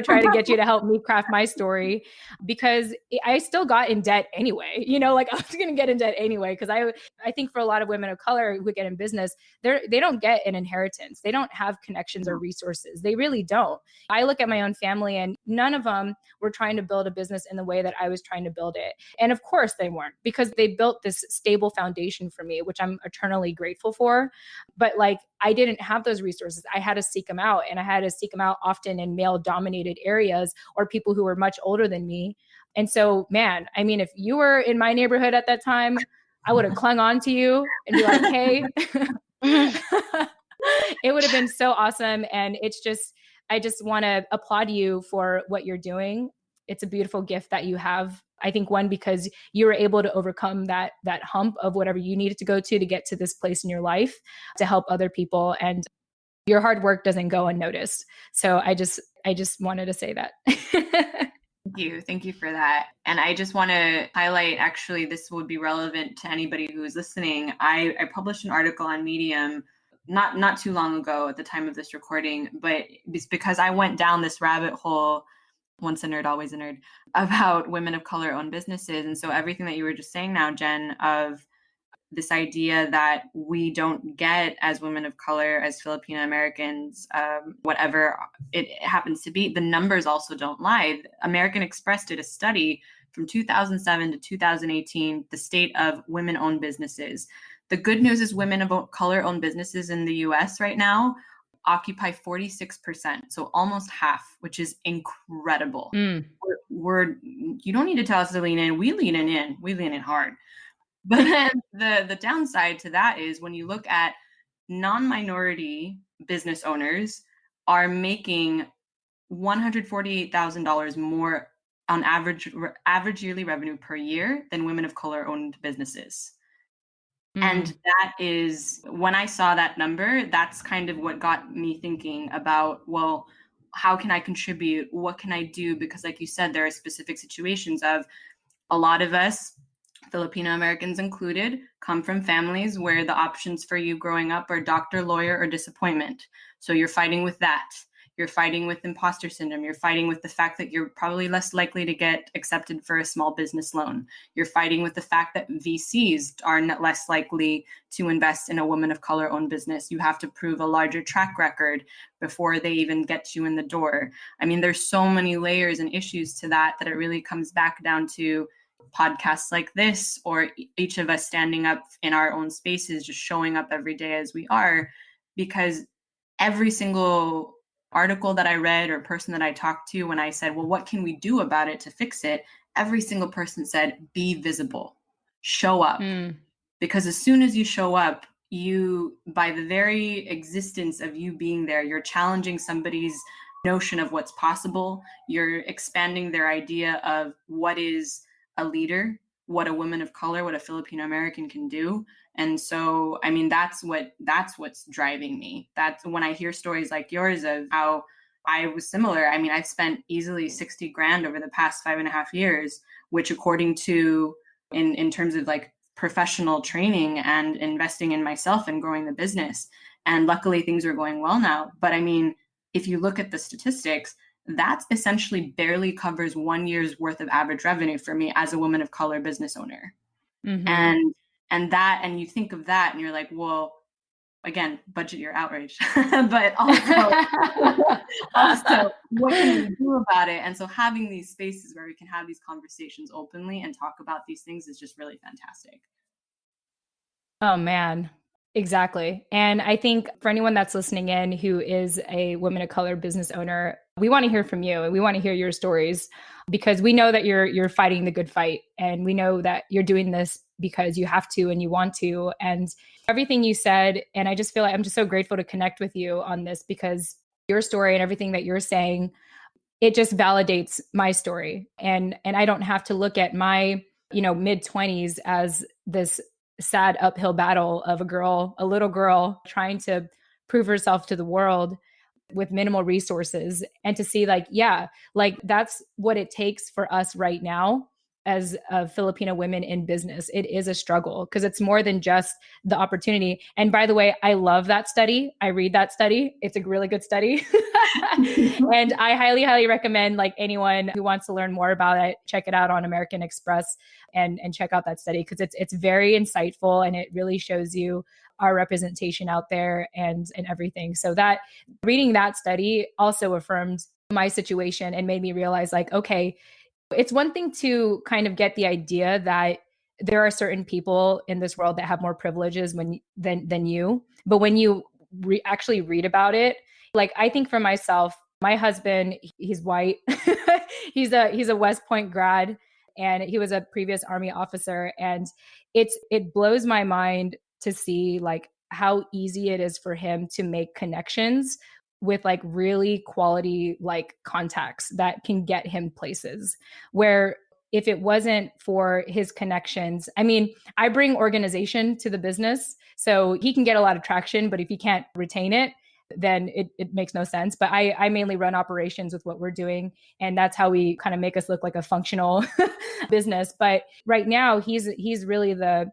try to get you to help me craft my story, because I still got in debt anyway, like I was going to get in debt anyway. Cause I think for a lot of women of color who get in business, they don't get an inheritance. They don't have connections or resources. They really don't. I look at my own family and none of them were trying to build a business in the way that I was trying to build it. And of course they weren't, because they built this stable foundation for me, which I'm eternally grateful for. But like, I didn't have those resources. I had to seek them out, and I had to seek them out often in male dominated areas or people who were much older than me. And so, man, I mean, if you were in my neighborhood at that time, I would have clung on to you and be like, hey, it would have been so awesome. And I just want to applaud you for what you're doing. It's a beautiful gift that you have. I think one, because you were able to overcome that hump of whatever you needed to go to get to this place in your life to help other people. And your hard work doesn't go unnoticed. So I just wanted to say that. Thank you for that. And I just want to highlight, actually, this would be relevant to anybody who is listening. I published an article on Medium not too long ago at the time of this recording, but it's because I went down this rabbit hole, once a nerd, always a nerd, about women of color owned businesses. And so everything that you were just saying now, Jen, of this idea that we don't get as women of color, as Filipino Americans, whatever it happens to be, the numbers also don't lie. American Express did a study from 2007 to 2018, the state of women-owned businesses. The good news is women of color owned businesses in the US right now occupy 46%. So almost half, which is incredible. You don't need to tell us to lean in. We lean in. We lean in hard. But then the downside to that is when you look at non-minority business owners are making $148,000 more on average yearly revenue per year than women of color owned businesses. And that is, when I saw that number, that's kind of what got me thinking about, well, how can I contribute? What can I do? Because like you said, there are specific situations of a lot of us, Filipino Americans included, come from families where the options for you growing up are doctor, lawyer, or disappointment. So you're fighting with that. You're fighting with imposter syndrome. You're fighting with the fact that you're probably less likely to get accepted for a small business loan. You're fighting with the fact that VCs are less likely to invest in a woman of color owned business. You have to prove a larger track record before they even get you in the door. I mean, there's so many layers and issues to that it really comes back down to podcasts like this, or each of us standing up in our own spaces, just showing up every day as we are, because every single article that I read or person that I talked to, when I said, well, what can we do about it to fix it? Every single person said, be visible, show up. Because as soon as you show up, you, by the very existence of you being there, you're challenging somebody's notion of what's possible. You're expanding their idea of what is a leader, what a woman of color, what a Filipino American can do. And so, I mean, that's what's driving me. That's when I hear stories like yours of how I was similar. I mean, I've spent easily 60 grand over the past 5.5 years, which according to, in terms of like professional training and investing in myself and growing the business. And luckily things are going well now. But I mean, if you look at the statistics, that essentially barely covers 1 year's worth of average revenue for me as a woman of color business owner. And you think of that and you're like, well, again, budget your outrage, but also what can we do about it? And so having these spaces where we can have these conversations openly and talk about these things is just really fantastic. Oh man, exactly. And I think for anyone that's listening in who is a woman of color business owner, we want to hear from you and we want to hear your stories, because we know that you're fighting the good fight, and we know that you're doing this because you have to and you want to. And everything you said, and I just feel like I'm just so grateful to connect with you on this, because your story and everything that you're saying, it just validates my story. And I don't have to look at my, mid-20s as this sad uphill battle of a little girl trying to prove herself to the world with minimal resources, and to see that's what it takes for us right now as Filipino women in business. It is a struggle because it's more than just the opportunity. And by the way, I love that study. I read that study. It's a really good study. And I highly, highly recommend anyone who wants to learn more about it, check it out on American Express and check out that study, because it's very insightful and it really shows you our representation out there and everything. So that reading that study also affirmed my situation and made me realize okay, it's one thing to kind of get the idea that there are certain people in this world that have more privileges than you. But when you actually read about it, I think for myself, my husband, he's white. he's a West Point grad, and he was a previous Army officer. And it blows my mind to see how easy it is for him to make connections with really quality contacts that can get him places where if it wasn't for his connections, I mean, I bring organization to the business, so he can get a lot of traction, but if he can't retain it, then it makes no sense. But I mainly run operations with what we're doing, and that's how we kind of make us look like a functional business. But right now he's really the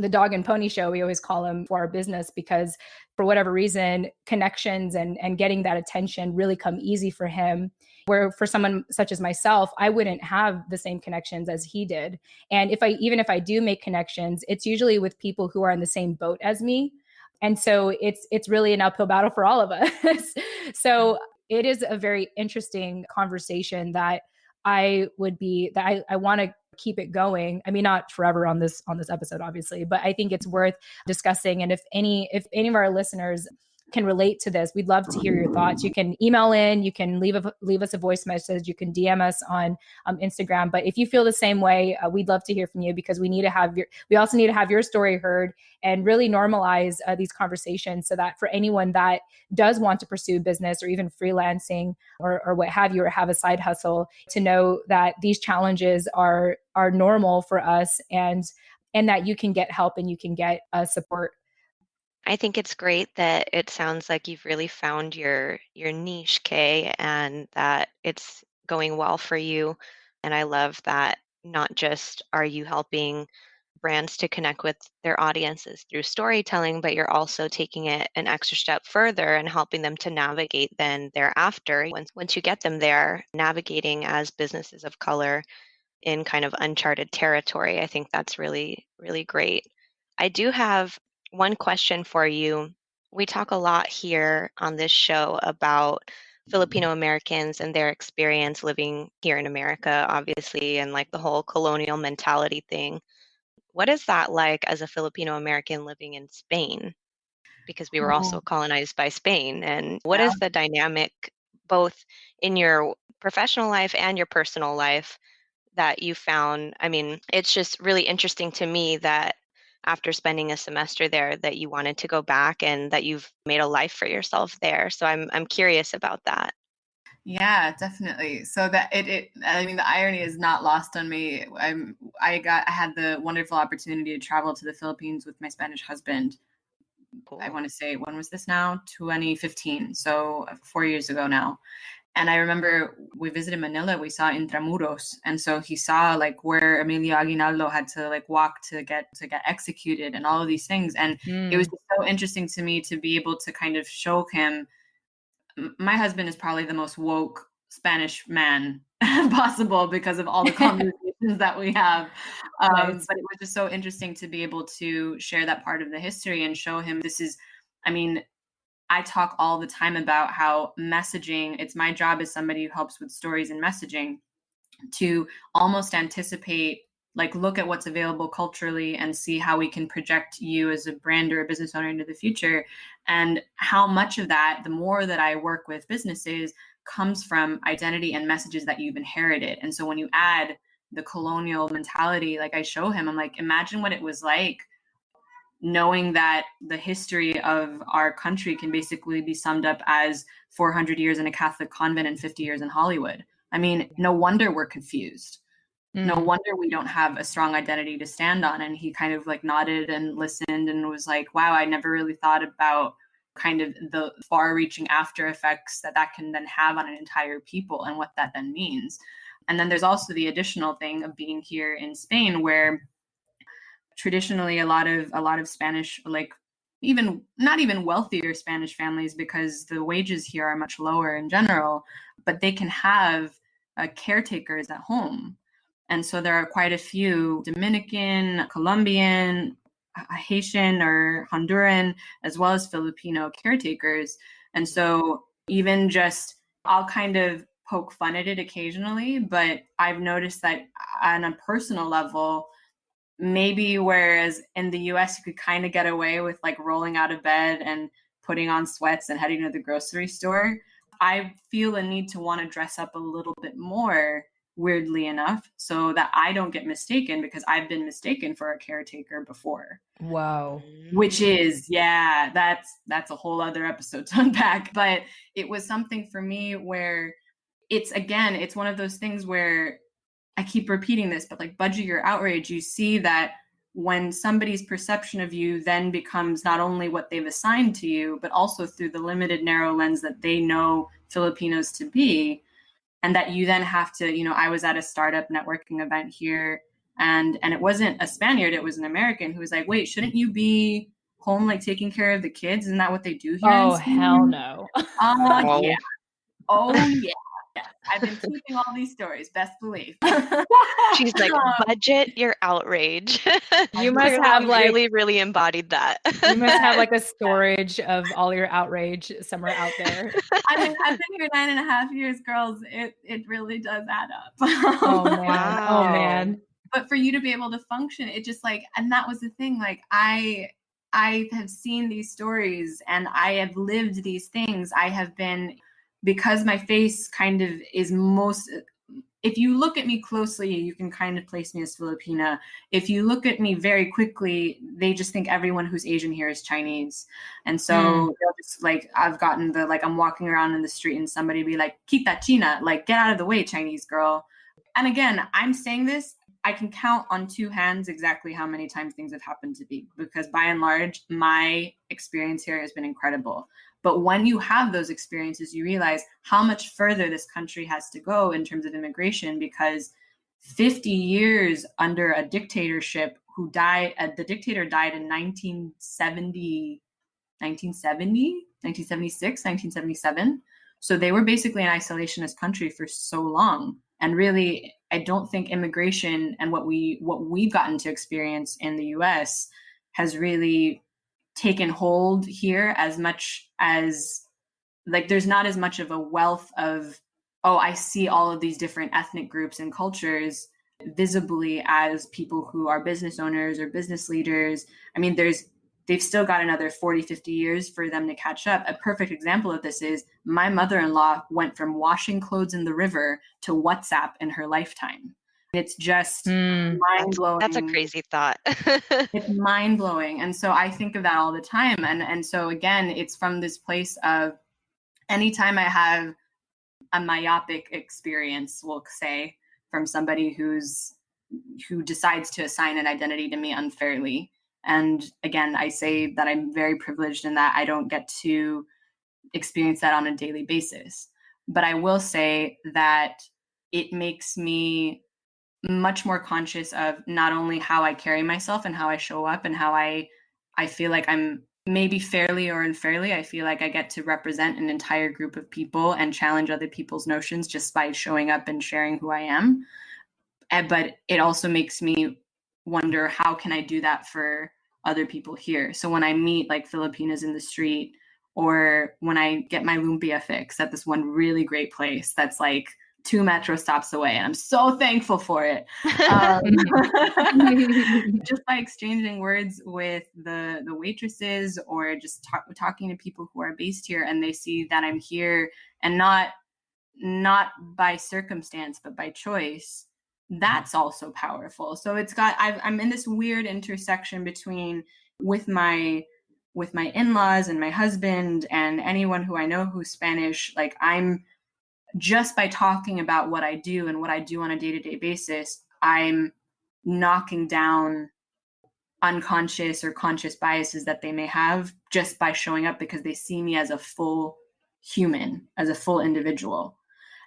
dog and pony show, we always call him, for our business, because for whatever reason, connections and getting that attention really come easy for him. Where for someone such as myself, I wouldn't have the same connections as he did. And even if I do make connections, it's usually with people who are in the same boat as me. And so it's really an uphill battle for all of us. So it is a very interesting conversation that I want to keep it going. I mean, not forever on this episode, obviously, but I think it's worth discussing. And if any of our listeners can relate to this, we'd love to hear your thoughts. You can email in, you can leave us a voice message, you can DM us on Instagram. But if you feel the same way, we'd love to hear from you, because we also need to have your story heard and really normalize these conversations, so that for anyone that does want to pursue business or even freelancing or what have you, or have a side hustle, to know that these challenges are normal for us, and that you can get help and you can get support. I think it's great that it sounds like you've really found your niche, Kay, and that it's going well for you. And I love that not just are you helping brands to connect with their audiences through storytelling, but you're also taking it an extra step further and helping them to navigate then thereafter. Once you get them there, navigating as businesses of color in kind of uncharted territory. I think that's really, really great. I do have one question for you. We talk a lot here on this show about Filipino Americans and their experience living here in America, obviously, and like the whole colonial mentality thing. What is that like as a Filipino American living in Spain? Because we were also colonized by Spain. And what is the dynamic, both in your professional life and your personal life, that you found? I mean, it's just really interesting to me that after spending a semester there, that you wanted to go back and that you've made a life for yourself there. So I'm curious about that. Yeah, definitely. So that I mean, the irony is not lost on me. I had the wonderful opportunity to travel to the Philippines with my Spanish husband. Cool. I want to say, when was this now? 2015. So 4 years ago now. And I remember we visited Manila, we saw Intramuros. And so he saw like where Emilio Aguinaldo had to like walk to get executed and all of these things. And it was just so interesting to me to be able to kind of show him. My husband is probably the most woke Spanish man possible because of all the conversations that we have. But it was just so interesting to be able to share that part of the history and show him I talk all the time about how messaging, it's my job as somebody who helps with stories and messaging to almost anticipate, like look at what's available culturally and see how we can project you as a brand or a business owner into the future. And how much of that, the more that I work with businesses, comes from identity and messages that you've inherited. And so when you add the colonial mentality, like I show him, I'm like, imagine what it was like knowing that the history of our country can basically be summed up as 400 years in a Catholic convent and 50 years in Hollywood. I mean, no wonder we're confused. No wonder we don't have a strong identity to stand on. And he kind of like nodded and listened and was like, wow, I never really thought about kind of the far-reaching after effects that can then have on an entire people and what that then means. And then there's also the additional thing of being here in Spain, where traditionally a lot of Spanish, like not even wealthier Spanish families, because the wages here are much lower in general, but they can have caretakers at home. And so there are quite a few Dominican, Colombian, Haitian or Honduran, as well as Filipino caretakers. And so even just, I'll kind of poke fun at it occasionally, but I've noticed that on a personal level, maybe whereas in the US you could kind of get away with like rolling out of bed and putting on sweats and heading to the grocery store, I feel a need to want to dress up a little bit more, weirdly enough, so that I don't get mistaken, because I've been mistaken for a caretaker before. Wow. Which is, that's a whole other episode to unpack. But it was something for me where it's one of those things where I keep repeating this, but like budget your outrage, you see that when somebody's perception of you then becomes not only what they've assigned to you, but also through the limited narrow lens that they know Filipinos to be. And that you then have to, I was at a startup networking event here, and it wasn't a Spaniard, it was an American who was like, wait, shouldn't you be home, like taking care of the kids? Isn't that what they do here? Oh, hell no. Yeah. Oh, yeah. Yeah. I've been keeping all these stories, best believe. She's like, budget your outrage. You must have like really, really embodied that. You must have like a storage of all your outrage somewhere out there. I mean, I've been here 9.5 years, girls. It really does add up. Oh man. Wow. Oh man. but for you to be able to function, it just like, and that was the thing, like I have seen these stories and I have lived these things. I have been, because my face kind of is most, if you look at me closely, you can kind of place me as Filipina. If you look at me very quickly, they just think everyone who's Asian here is Chinese. And so they'll just like, I've gotten the, like, I'm walking around in the street and somebody be like, Kita China, like, get out of the way, Chinese girl. And again, I'm saying this, I can count on two hands exactly how many times things have happened to me, because by and large, my experience here has been incredible. But when you have those experiences, you realize how much further this country has to go in terms of immigration, because 50 years under a dictatorship the dictator died in 1976, 1977. So they were basically an isolationist country for so long. And really, I don't think immigration and what we've gotten to experience in the US has really taken hold here as much as, like, there's not as much of a wealth of, oh, I see all of these different ethnic groups and cultures visibly as people who are business owners or business leaders. I mean, they've still got another 40, 50 years for them to catch up. A perfect example of this is my mother-in-law went from washing clothes in the river to WhatsApp in her lifetime. It's just mind-blowing. That's a crazy thought. It's mind-blowing. And so I think of that all the time. And so again, it's from this place of, anytime I have a myopic experience, we'll say, from somebody who decides to assign an identity to me unfairly. And again, I say that I'm very privileged in that I don't get to experience that on a daily basis. But I will say that it makes me much more conscious of not only how I carry myself and how I show up and how I feel like I'm, maybe fairly or unfairly, I feel like I get to represent an entire group of people and challenge other people's notions just by showing up and sharing who I am. But it also makes me wonder, how can I do that for other people here? So when I meet like Filipinas in the street, or when I get my lumpia fix at this one really great place that's like 2 metro stops away, and I'm so thankful for it. Just by exchanging words with the waitresses, or just talking to people who are based here, and they see that I'm here and not by circumstance but by choice, that's also powerful. So I'm in this weird intersection between with my in-laws and my husband and anyone who I know who's Spanish. Like, I'm just by talking about what I do and what I do on a day-to-day basis, I'm knocking down unconscious or conscious biases that they may have just by showing up, because they see me as a full human, as a full individual.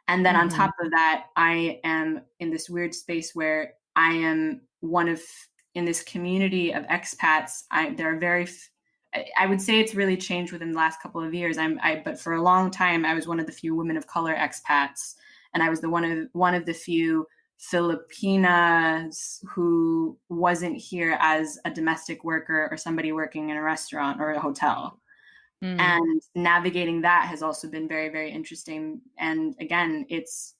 And then on top of that, I am in this weird space where I am in this community of expats. There are I would say it's really changed within the last couple of years. But for a long time, I was one of the few women of color expats, and I was one of the few Filipinas who wasn't here as a domestic worker or somebody working in a restaurant or a hotel. And navigating that has also been very, very interesting. And again, it's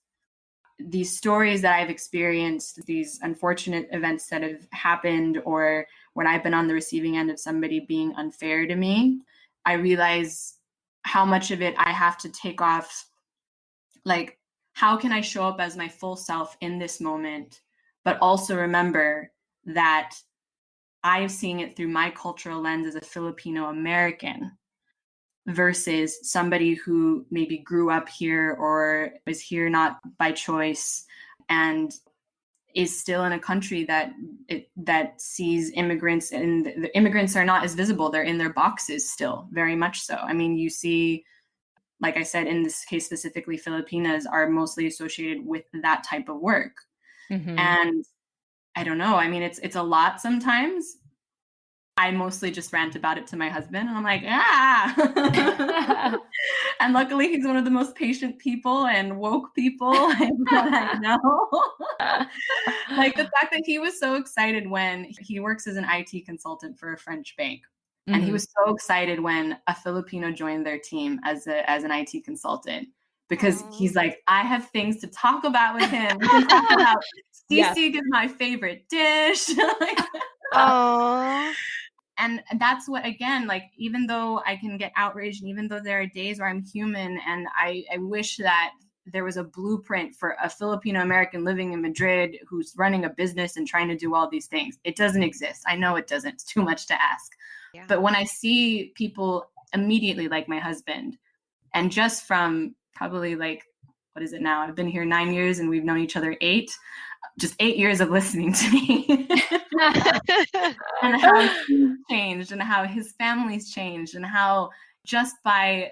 these stories that I've experienced, these unfortunate events that have happened, or when I've been on the receiving end of somebody being unfair to me, I realize how much of it I have to take off. Like, how can I show up as my full self in this moment, but also remember that I'm seeing it through my cultural lens as a Filipino American versus somebody who maybe grew up here or is here not by choice and is still in a country that sees immigrants, and the immigrants are not as visible. They're in their boxes still, very much so. I mean, you see, like I said, in this case specifically, Filipinas are mostly associated with that type of work. And I don't know. I mean, it's a lot sometimes. I mostly just rant about it to my husband, and I'm like, and luckily he's one of the most patient people and woke people that I know. Like, the fact that he was so excited when he works as an IT consultant for a French bank. And he was so excited when a Filipino joined their team as an IT consultant, because he's like, I have things to talk about with him. We can talk about sisig is my favorite dish. Oh. And that's what, again, like, even though I can get outraged, and even though there are days where I'm human, and I wish that there was a blueprint for a Filipino American living in Madrid who's running a business and trying to do all these things. It doesn't exist. I know it doesn't. It's too much to ask. Yeah. But when I see people immediately, like my husband, and just from probably like, what is it now? I've been here 9 years and we've known each other 8. Just 8 years of listening to me and how he's changed and how his family's changed, and how just by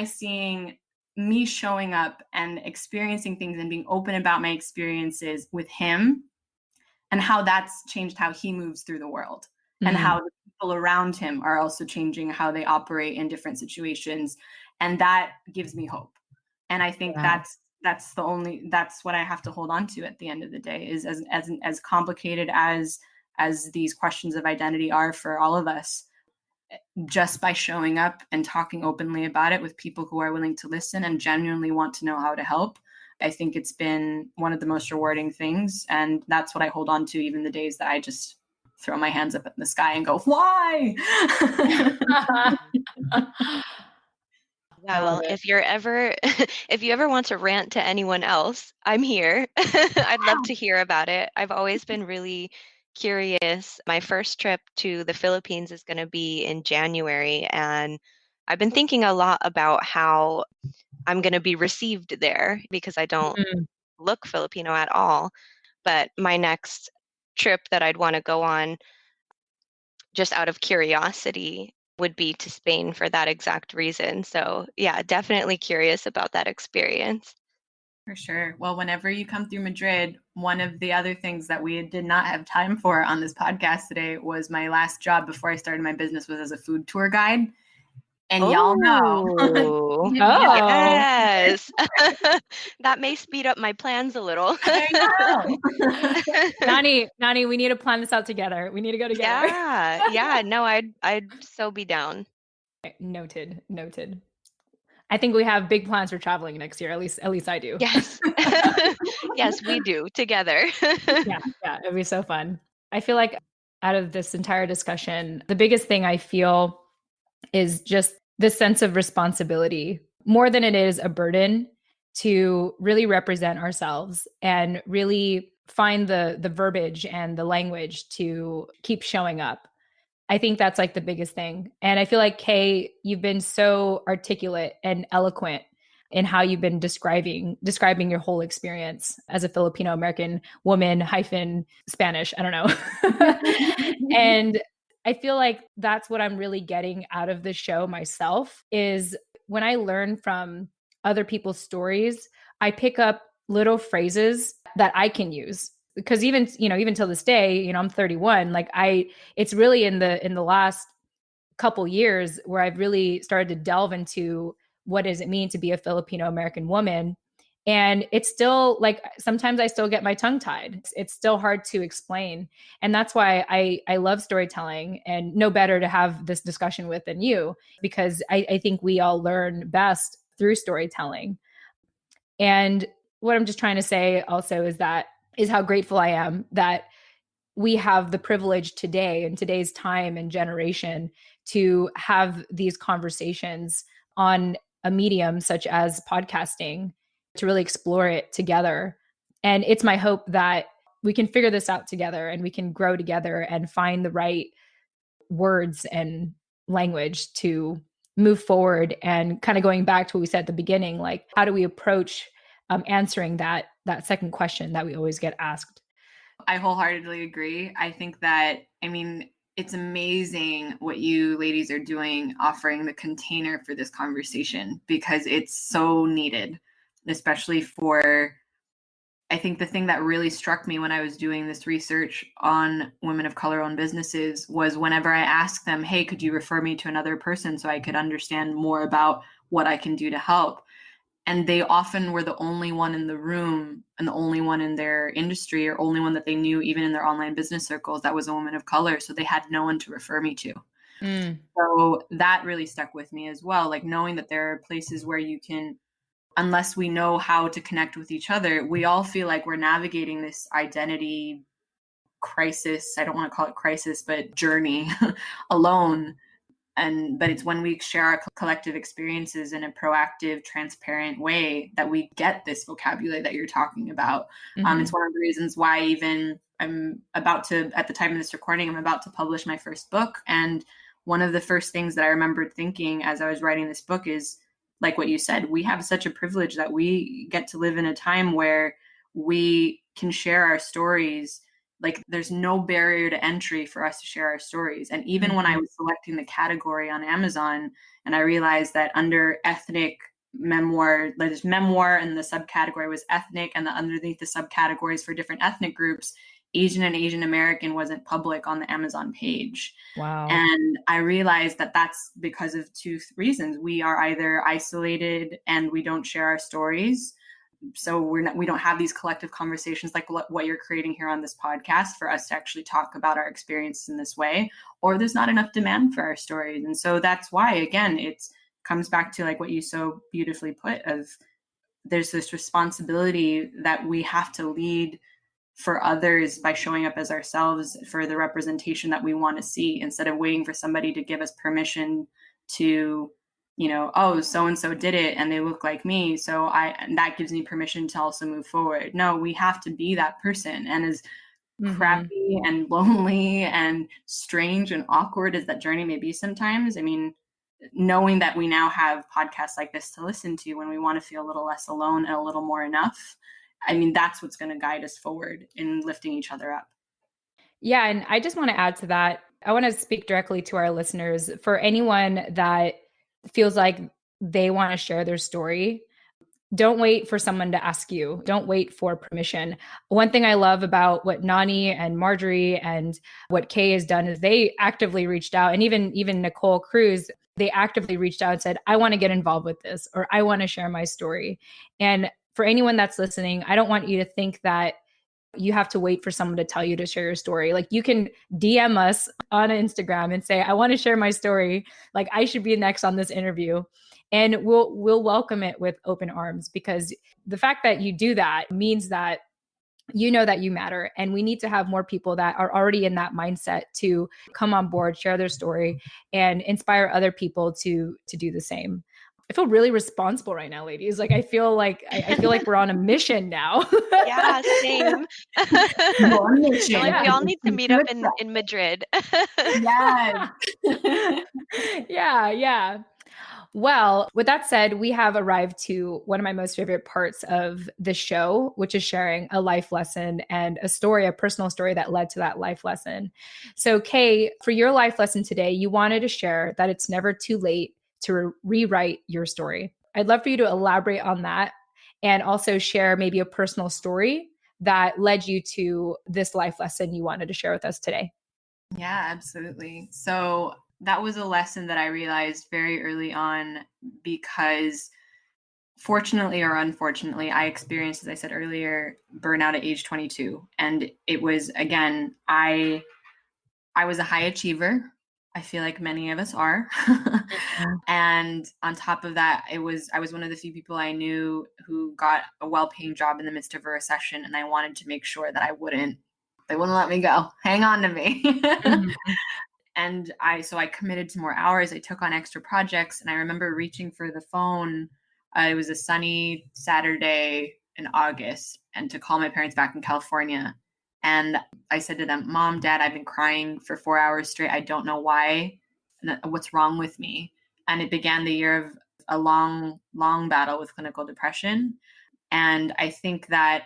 seeing me showing up and experiencing things and being open about my experiences with him, and how that's changed how he moves through the world, and how the people around him are also changing how they operate in different situations. And that gives me hope. And I think that's what I have to hold on to at the end of the day, is as complicated as these questions of identity are for all of us, just by showing up and talking openly about it with people who are willing to listen and genuinely want to know how to help. I think it's been one of the most rewarding things. And that's what I hold on to, even the days that I just throw my hands up in the sky and go, why? Yeah, well, if you ever want to rant to anyone else, I'm here. I'd love to hear about it. I've always been really curious. My first trip to the Philippines is going to be in January, and I've been thinking a lot about how I'm going to be received there, because I don't look Filipino at all. But my next trip that I'd want to go on, just out of curiosity, would be to Spain for that exact reason. So yeah, definitely curious about that experience. For sure. Well, whenever you come through Madrid, one of the other things that we did not have time for on this podcast today was my last job before I started my business was as a food tour guide. And y'all know. Yes. That may speed up my plans a little. I know. Nani, we need to plan this out together. We need to go together. Yeah. No, I'd so be down. Noted. I think we have big plans for traveling next year. At least I do. Yes. Yes, we do together. Yeah. It'd be so fun. I feel like out of this entire discussion, the biggest thing I feel is just this sense of responsibility, more than it is a burden, to really represent ourselves and really find the verbiage and the language to keep showing up. I think that's like the biggest thing. And I feel like, Kay, you've been so articulate and eloquent in how you've been describing your whole experience as a Filipino American woman - Spanish. I don't know. And I feel like that's what I'm really getting out of the show myself, is when I learn from other people's stories, I pick up little phrases that I can use. Because even till this day, I'm 31, like it's really in the last couple years where I've really started to delve into what does it mean to be a Filipino American woman. And it's still like, sometimes I still get my tongue tied. It's still hard to explain. And that's why I love storytelling, and no better to have this discussion with than you, because I think we all learn best through storytelling. And what I'm just trying to say also is how grateful I am that we have the privilege today, in today's time and generation, to have these conversations on a medium such as podcasting, to really explore it together. And it's my hope that we can figure this out together, and we can grow together and find the right words and language to move forward. And kind of going back to what we said at the beginning, like, how do we approach answering that second question that we always get asked? I wholeheartedly agree. I think that, it's amazing what you ladies are doing, offering the container for this conversation, because it's so needed, especially for, I think the thing that really struck me when I was doing this research on women of color-owned businesses was whenever I asked them, hey, could you refer me to another person so I could understand more about what I can do to help? And they often were the only one in the room and the only one in their industry, or only one that they knew, even in their online business circles, that was a woman of color. So they had no one to refer me to. So that really stuck with me as well. Like, knowing that there are places where you can unless we know how to connect with each other, we all feel like we're navigating this identity crisis. I don't want to call it crisis, but journey alone. But it's when we share our collective experiences in a proactive, transparent way that we get this vocabulary that you're talking about. It's one of the reasons why even I'm about to, at the time of this recording, I'm about to publish my first book. And one of the first things that I remembered thinking as I was writing this book is, like what you said, we have such a privilege that we get to live in a time where we can share our stories. Like, there's no barrier to entry for us to share our stories. And even when I was selecting the category on Amazon, and I realized that under ethnic memoir, there's memoir, and the subcategory was ethnic, and underneath the subcategories for different ethnic groups, Asian and Asian American wasn't public on the Amazon page. Wow. And I realized that that's because of two reasons. We are either isolated and we don't share our stories. So we don't have these collective conversations like what you're creating here on this podcast for us to actually talk about our experiences in this way, or there's not enough demand for our stories. And so that's why, again, it comes back to like what you so beautifully put of there's this responsibility that we have to lead for others by showing up as ourselves for the representation that we want to see, instead of waiting for somebody to give us permission to, oh, so-and-so did it and they look like me, and that gives me permission to also move forward. No, we have to be that person. And as crappy and lonely and strange and awkward as that journey may be sometimes, I mean, knowing that we now have podcasts like this to listen to when we want to feel a little less alone and a little more enough, I mean, that's what's going to guide us forward in lifting each other up. Yeah. And I just want to add to that. I want to speak directly to our listeners. For anyone that feels like they want to share their story, don't wait for someone to ask you. Don't wait for permission. One thing I love about what Nani and Marjorie and what Kay has done is they actively reached out, and even Nicole Cruz, they actively reached out and said, I want to get involved with this, or I want to share my story. And for anyone that's listening, I don't want you to think that you have to wait for someone to tell you to share your story. Like, you can DM us on Instagram and say, I want to share my story. Like, I should be next on this interview. And we'll welcome it with open arms, because the fact that you do that means that you know that you matter. And we need to have more people that are already in that mindset to come on board, share their story, and inspire other people to do the same. I feel really responsible right now, ladies. Like, I feel like we're on a mission now. Yeah, same. Yeah. We all need to meet up in Madrid. Yes. Yeah. Well, with that said, we have arrived to one of my most favorite parts of the show, which is sharing a life lesson and a personal story that led to that life lesson. So, Kay, for your life lesson today, you wanted to share that it's never too late to rewrite your story. I'd love for you to elaborate on that, and also share maybe a personal story that led you to this life lesson you wanted to share with us today. Yeah, absolutely. So that was a lesson that I realized very early on, because fortunately or unfortunately, I experienced, as I said earlier, burnout at age 22. And it was, again, I was a high achiever. I feel like many of us are. And on top of that, I was one of the few people I knew who got a well-paying job in the midst of a recession. And I wanted to make sure that they wouldn't let me go. Hang on to me. And so I committed to more hours. I took on extra projects. And I remember reaching for the phone. It was a sunny Saturday in August, and to call my parents back in California. And I said to them, Mom, Dad, I've been crying for 4 hours straight. I don't know why. What's wrong with me? And it began the year of a long, long battle with clinical depression. And I think that,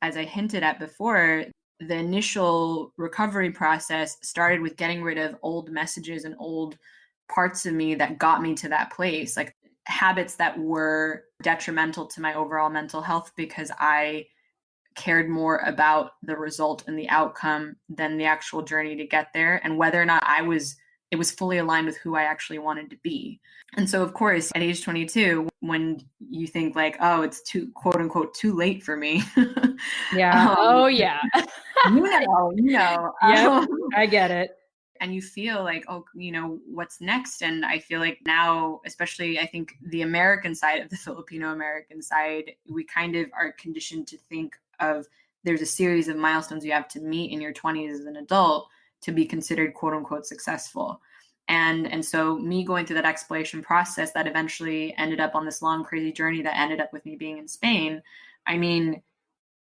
as I hinted at before, the initial recovery process started with getting rid of old messages and old parts of me that got me to that place, like habits that were detrimental to my overall mental health, because I cared more about the result and the outcome than the actual journey to get there, and whether or not it was fully aligned with who I actually wanted to be. And so, of course, at age 22, when you think like, oh, it's too, quote unquote, too late for me. Yeah. Oh yeah. You know. Yep, I get it. and you feel like, oh, what's next? And I feel like now, especially I think the American side of the Filipino American side, we kind of are conditioned to think of there's a series of milestones you have to meet in your 20s as an adult to be considered quote unquote successful. And so me going through that exploration process that eventually ended up on this long, crazy journey that ended up with me being in Spain. I mean,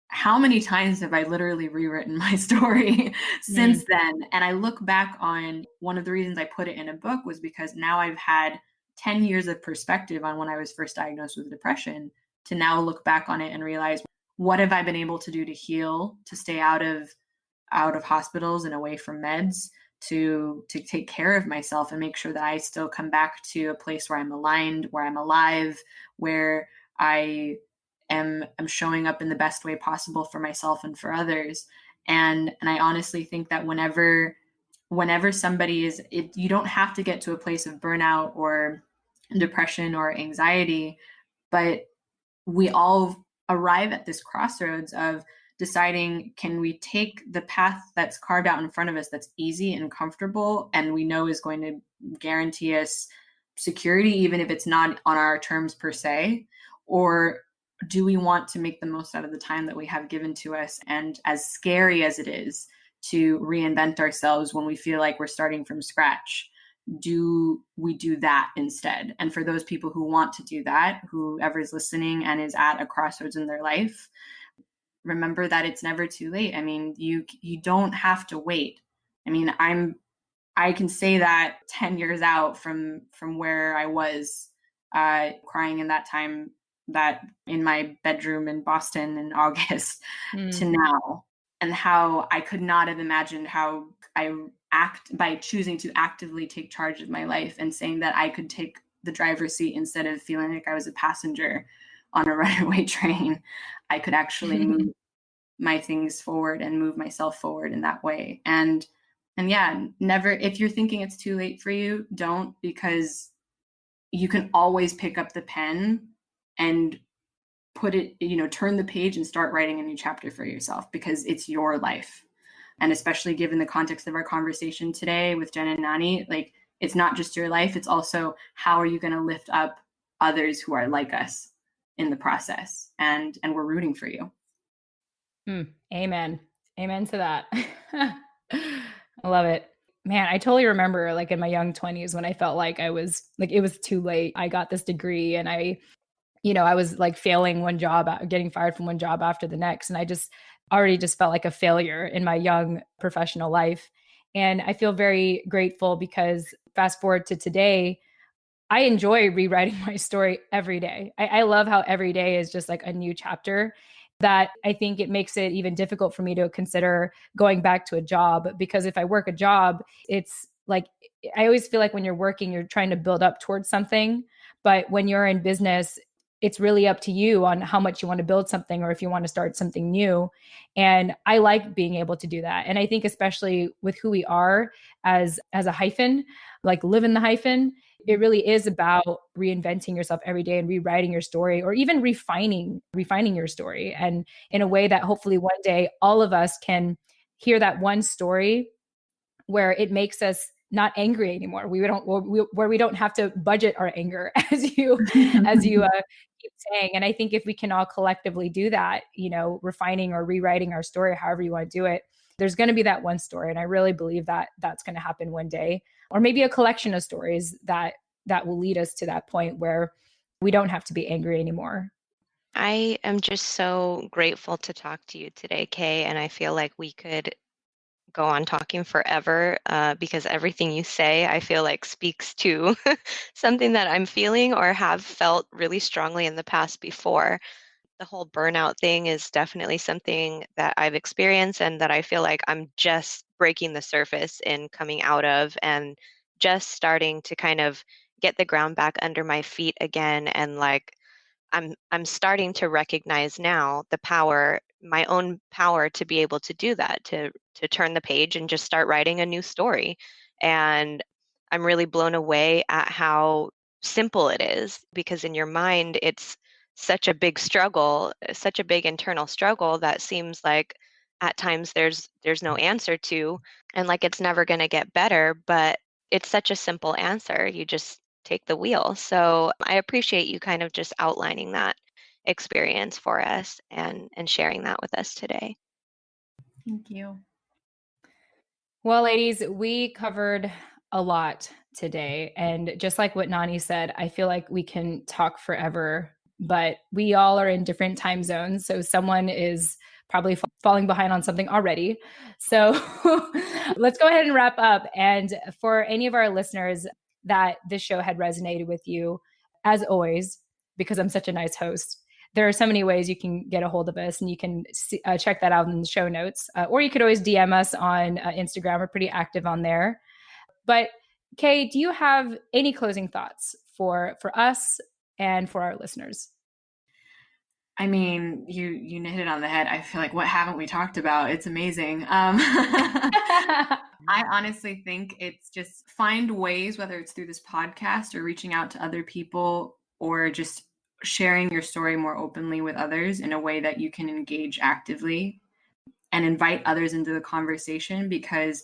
how many times have I literally rewritten my story since then? And I look back on one of the reasons I put it in a book was because now I've had 10 years of perspective on when I was first diagnosed with depression to now look back on it and realize, what have I been able to do to heal, to stay out of hospitals and away from meds, to take care of myself and make sure that I still come back to a place where I'm aligned, where I'm alive, where I'm showing up in the best way possible for myself and for others. And I honestly think that whenever somebody is, you don't have to get to a place of burnout or depression or anxiety, but we all arrive at this crossroads of deciding, can we take the path that's carved out in front of us that's easy and comfortable and we know is going to guarantee us security, even if it's not on our terms per se? Or do we want to make the most out of the time that we have given to us? And as scary as it is to reinvent ourselves when we feel like we're starting from scratch, do we do that instead? And for those people who want to do that, whoever's listening and is at a crossroads in their life, remember that it's never too late. I mean, you don't have to wait. I mean, I can say that 10 years out from where I was crying in that time, that in my bedroom in Boston in August to now, and how I could not have imagined how I act by choosing to actively take charge of my life and saying that I could take the driver's seat instead of feeling like I was a passenger on a runaway train. I could actually move my things forward and move myself forward in that way. And yeah, never, if you're thinking it's too late for you, don't, because you can always pick up the pen and put it, turn the page and start writing a new chapter for yourself, because it's your life. And especially given the context of our conversation today with Jen and Nani, like, it's not just your life, it's also how are you going to lift up others who are like us in the process. And we're rooting for you. Amen. Amen to that. I love it. Man, I totally remember like in my young 20s when I felt like it was too late. I got this degree and I was like failing one job, getting fired from one job after the next. And I just already just felt like a failure in my young professional life. And I feel very grateful because fast forward to today, I enjoy rewriting my story every day. I love how every day is just like a new chapter, that I think it makes it even difficult for me to consider going back to a job, because if I work a job, it's like, I always feel like when you're working, you're trying to build up towards something. But when you're in business, it's really up to you on how much you want to build something or if you want to start something new. And I like being able to do that. And I think especially with who we are as a hyphen, like live in the hyphen, it really is about reinventing yourself every day and rewriting your story, or even refining your story. And in a way that hopefully one day all of us can hear that one story where it makes us not angry anymore. Where we don't have to budget our anger, as you keep saying. And I think if we can all collectively do that, refining or rewriting our story, however you want to do it, there's going to be that one story. And I really believe that that's going to happen one day, or maybe a collection of stories that will lead us to that point where we don't have to be angry anymore. I am just so grateful to talk to you today, Kay, and I feel like we could go on talking forever because everything you say, I feel like speaks to something that I'm feeling or have felt really strongly in the past before. The whole burnout thing is definitely something that I've experienced and that I feel like I'm just breaking the surface in coming out of, and just starting to kind of get the ground back under my feet again. And like, I'm starting to recognize now the power, my own power to be able to do that, to turn the page and just start writing a new story. And I'm really blown away at how simple it is, because in your mind it's such a big struggle, such a big internal struggle that seems like at times there's no answer to, and like it's never going to get better, but it's such a simple answer. You just take the wheel. So I appreciate you kind of just outlining that experience for us and sharing that with us today. Thank you. Well, ladies, we covered a lot today. And just like what Nani said, I feel like we can talk forever, but we all are in different time zones. So someone is probably falling behind on something already. So let's go ahead and wrap up. And for any of our listeners that this show had resonated with you, as always, because I'm such a nice host, there are so many ways you can get a hold of us, and you can check that out in the show notes. Or you could always DM us on Instagram. We're pretty active on there. But Kay, do you have any closing thoughts for us and for our listeners? I mean, you hit it on the head. I feel like, what haven't we talked about? It's amazing. I honestly think it's just find ways, whether it's through this podcast or reaching out to other people or just sharing your story more openly with others in a way that you can engage actively and invite others into the conversation, because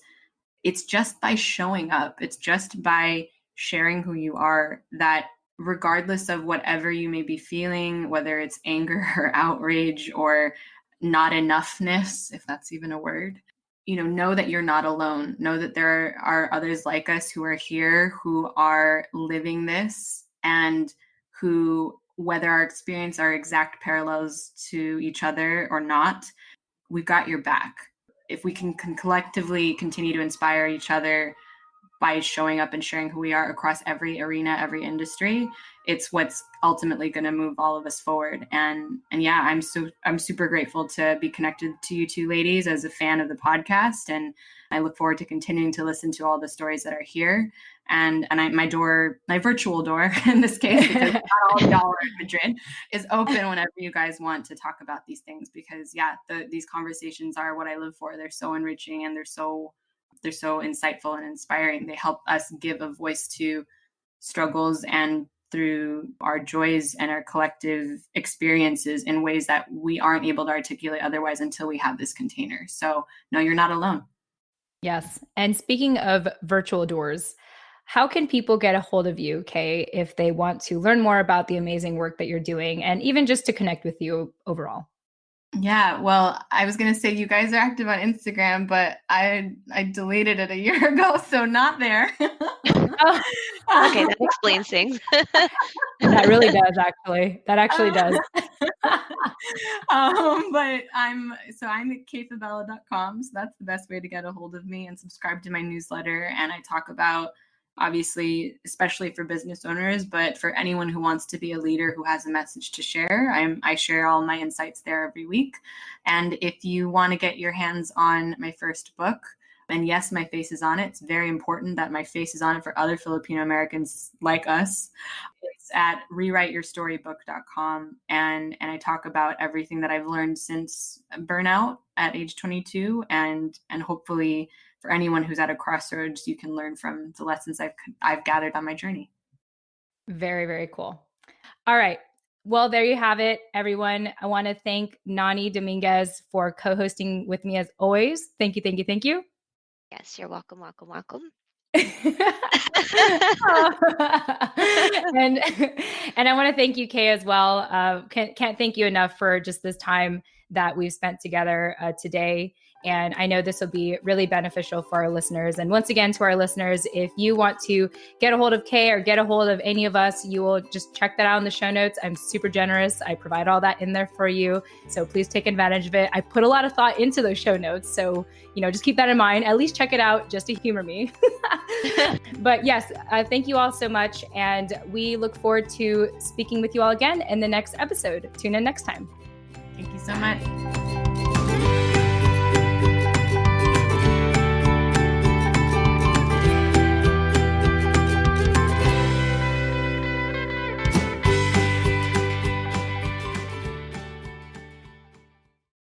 it's just by showing up, it's just by sharing who you are, that regardless of whatever you may be feeling, whether it's anger or outrage or not enoughness, if that's even a word, know that you're not alone. Know that there are others like us who are here, who are living this, and who, whether our experience are exact parallels to each other or not, we've got your back. If we can collectively continue to inspire each other by showing up and sharing who we are across every arena, every industry, it's what's ultimately going to move all of us forward. And yeah, I'm super grateful to be connected to you two ladies as a fan of the podcast. And I look forward to continuing to listen to all the stories that are here. And my virtual door in this case, because not all of y'all are in Madrid, is open whenever you guys want to talk about these things, because these conversations are what I live for. They're so enriching and they're so insightful and inspiring. They help us give a voice to struggles and through our joys and our collective experiences in ways that we aren't able to articulate otherwise until we have this container. So no, you're not alone. Yes. And speaking of virtual doors, how can people get a hold of you, Kay, if they want to learn more about the amazing work that you're doing and even just to connect with you overall? Yeah, well, I was going to say you guys are active on Instagram, but I deleted it a year ago, so not there. Oh. Okay, that explains things. That really does, actually. That actually does. But I'm at kayfabella.com, so that's the best way to get a hold of me, and subscribe to my newsletter. And I talk about, obviously, especially for business owners, but for anyone who wants to be a leader who has a message to share. I share all my insights there every week. And if you want to get your hands on my first book, and yes, my face is on it. It's very important that my face is on it for other Filipino Americans like us. It's at rewriteyourstorybook.com. And I talk about everything that I've learned since burnout at age 22. And hopefully for anyone who's at a crossroads, you can learn from the lessons I've gathered on my journey. Very, very cool. All right. Well, there you have it, everyone. I want to thank Nani Dominguez for co-hosting with me as always. Thank you, thank you, thank you. Yes, you're welcome, welcome, welcome. And I want to thank you, Kay, as well. Can't thank you enough for just this time that we've spent together today. And I know this will be really beneficial for our listeners. And once again, to our listeners, if you want to get a hold of Kay or get a hold of any of us, you will just check that out in the show notes. I'm super generous. I provide all that in there for you. So please take advantage of it. I put a lot of thought into those show notes. So, just keep that in mind. At least check it out just to humor me. But yes, thank you all so much. And we look forward to speaking with you all again in the next episode. Tune in next time. Thank you so much.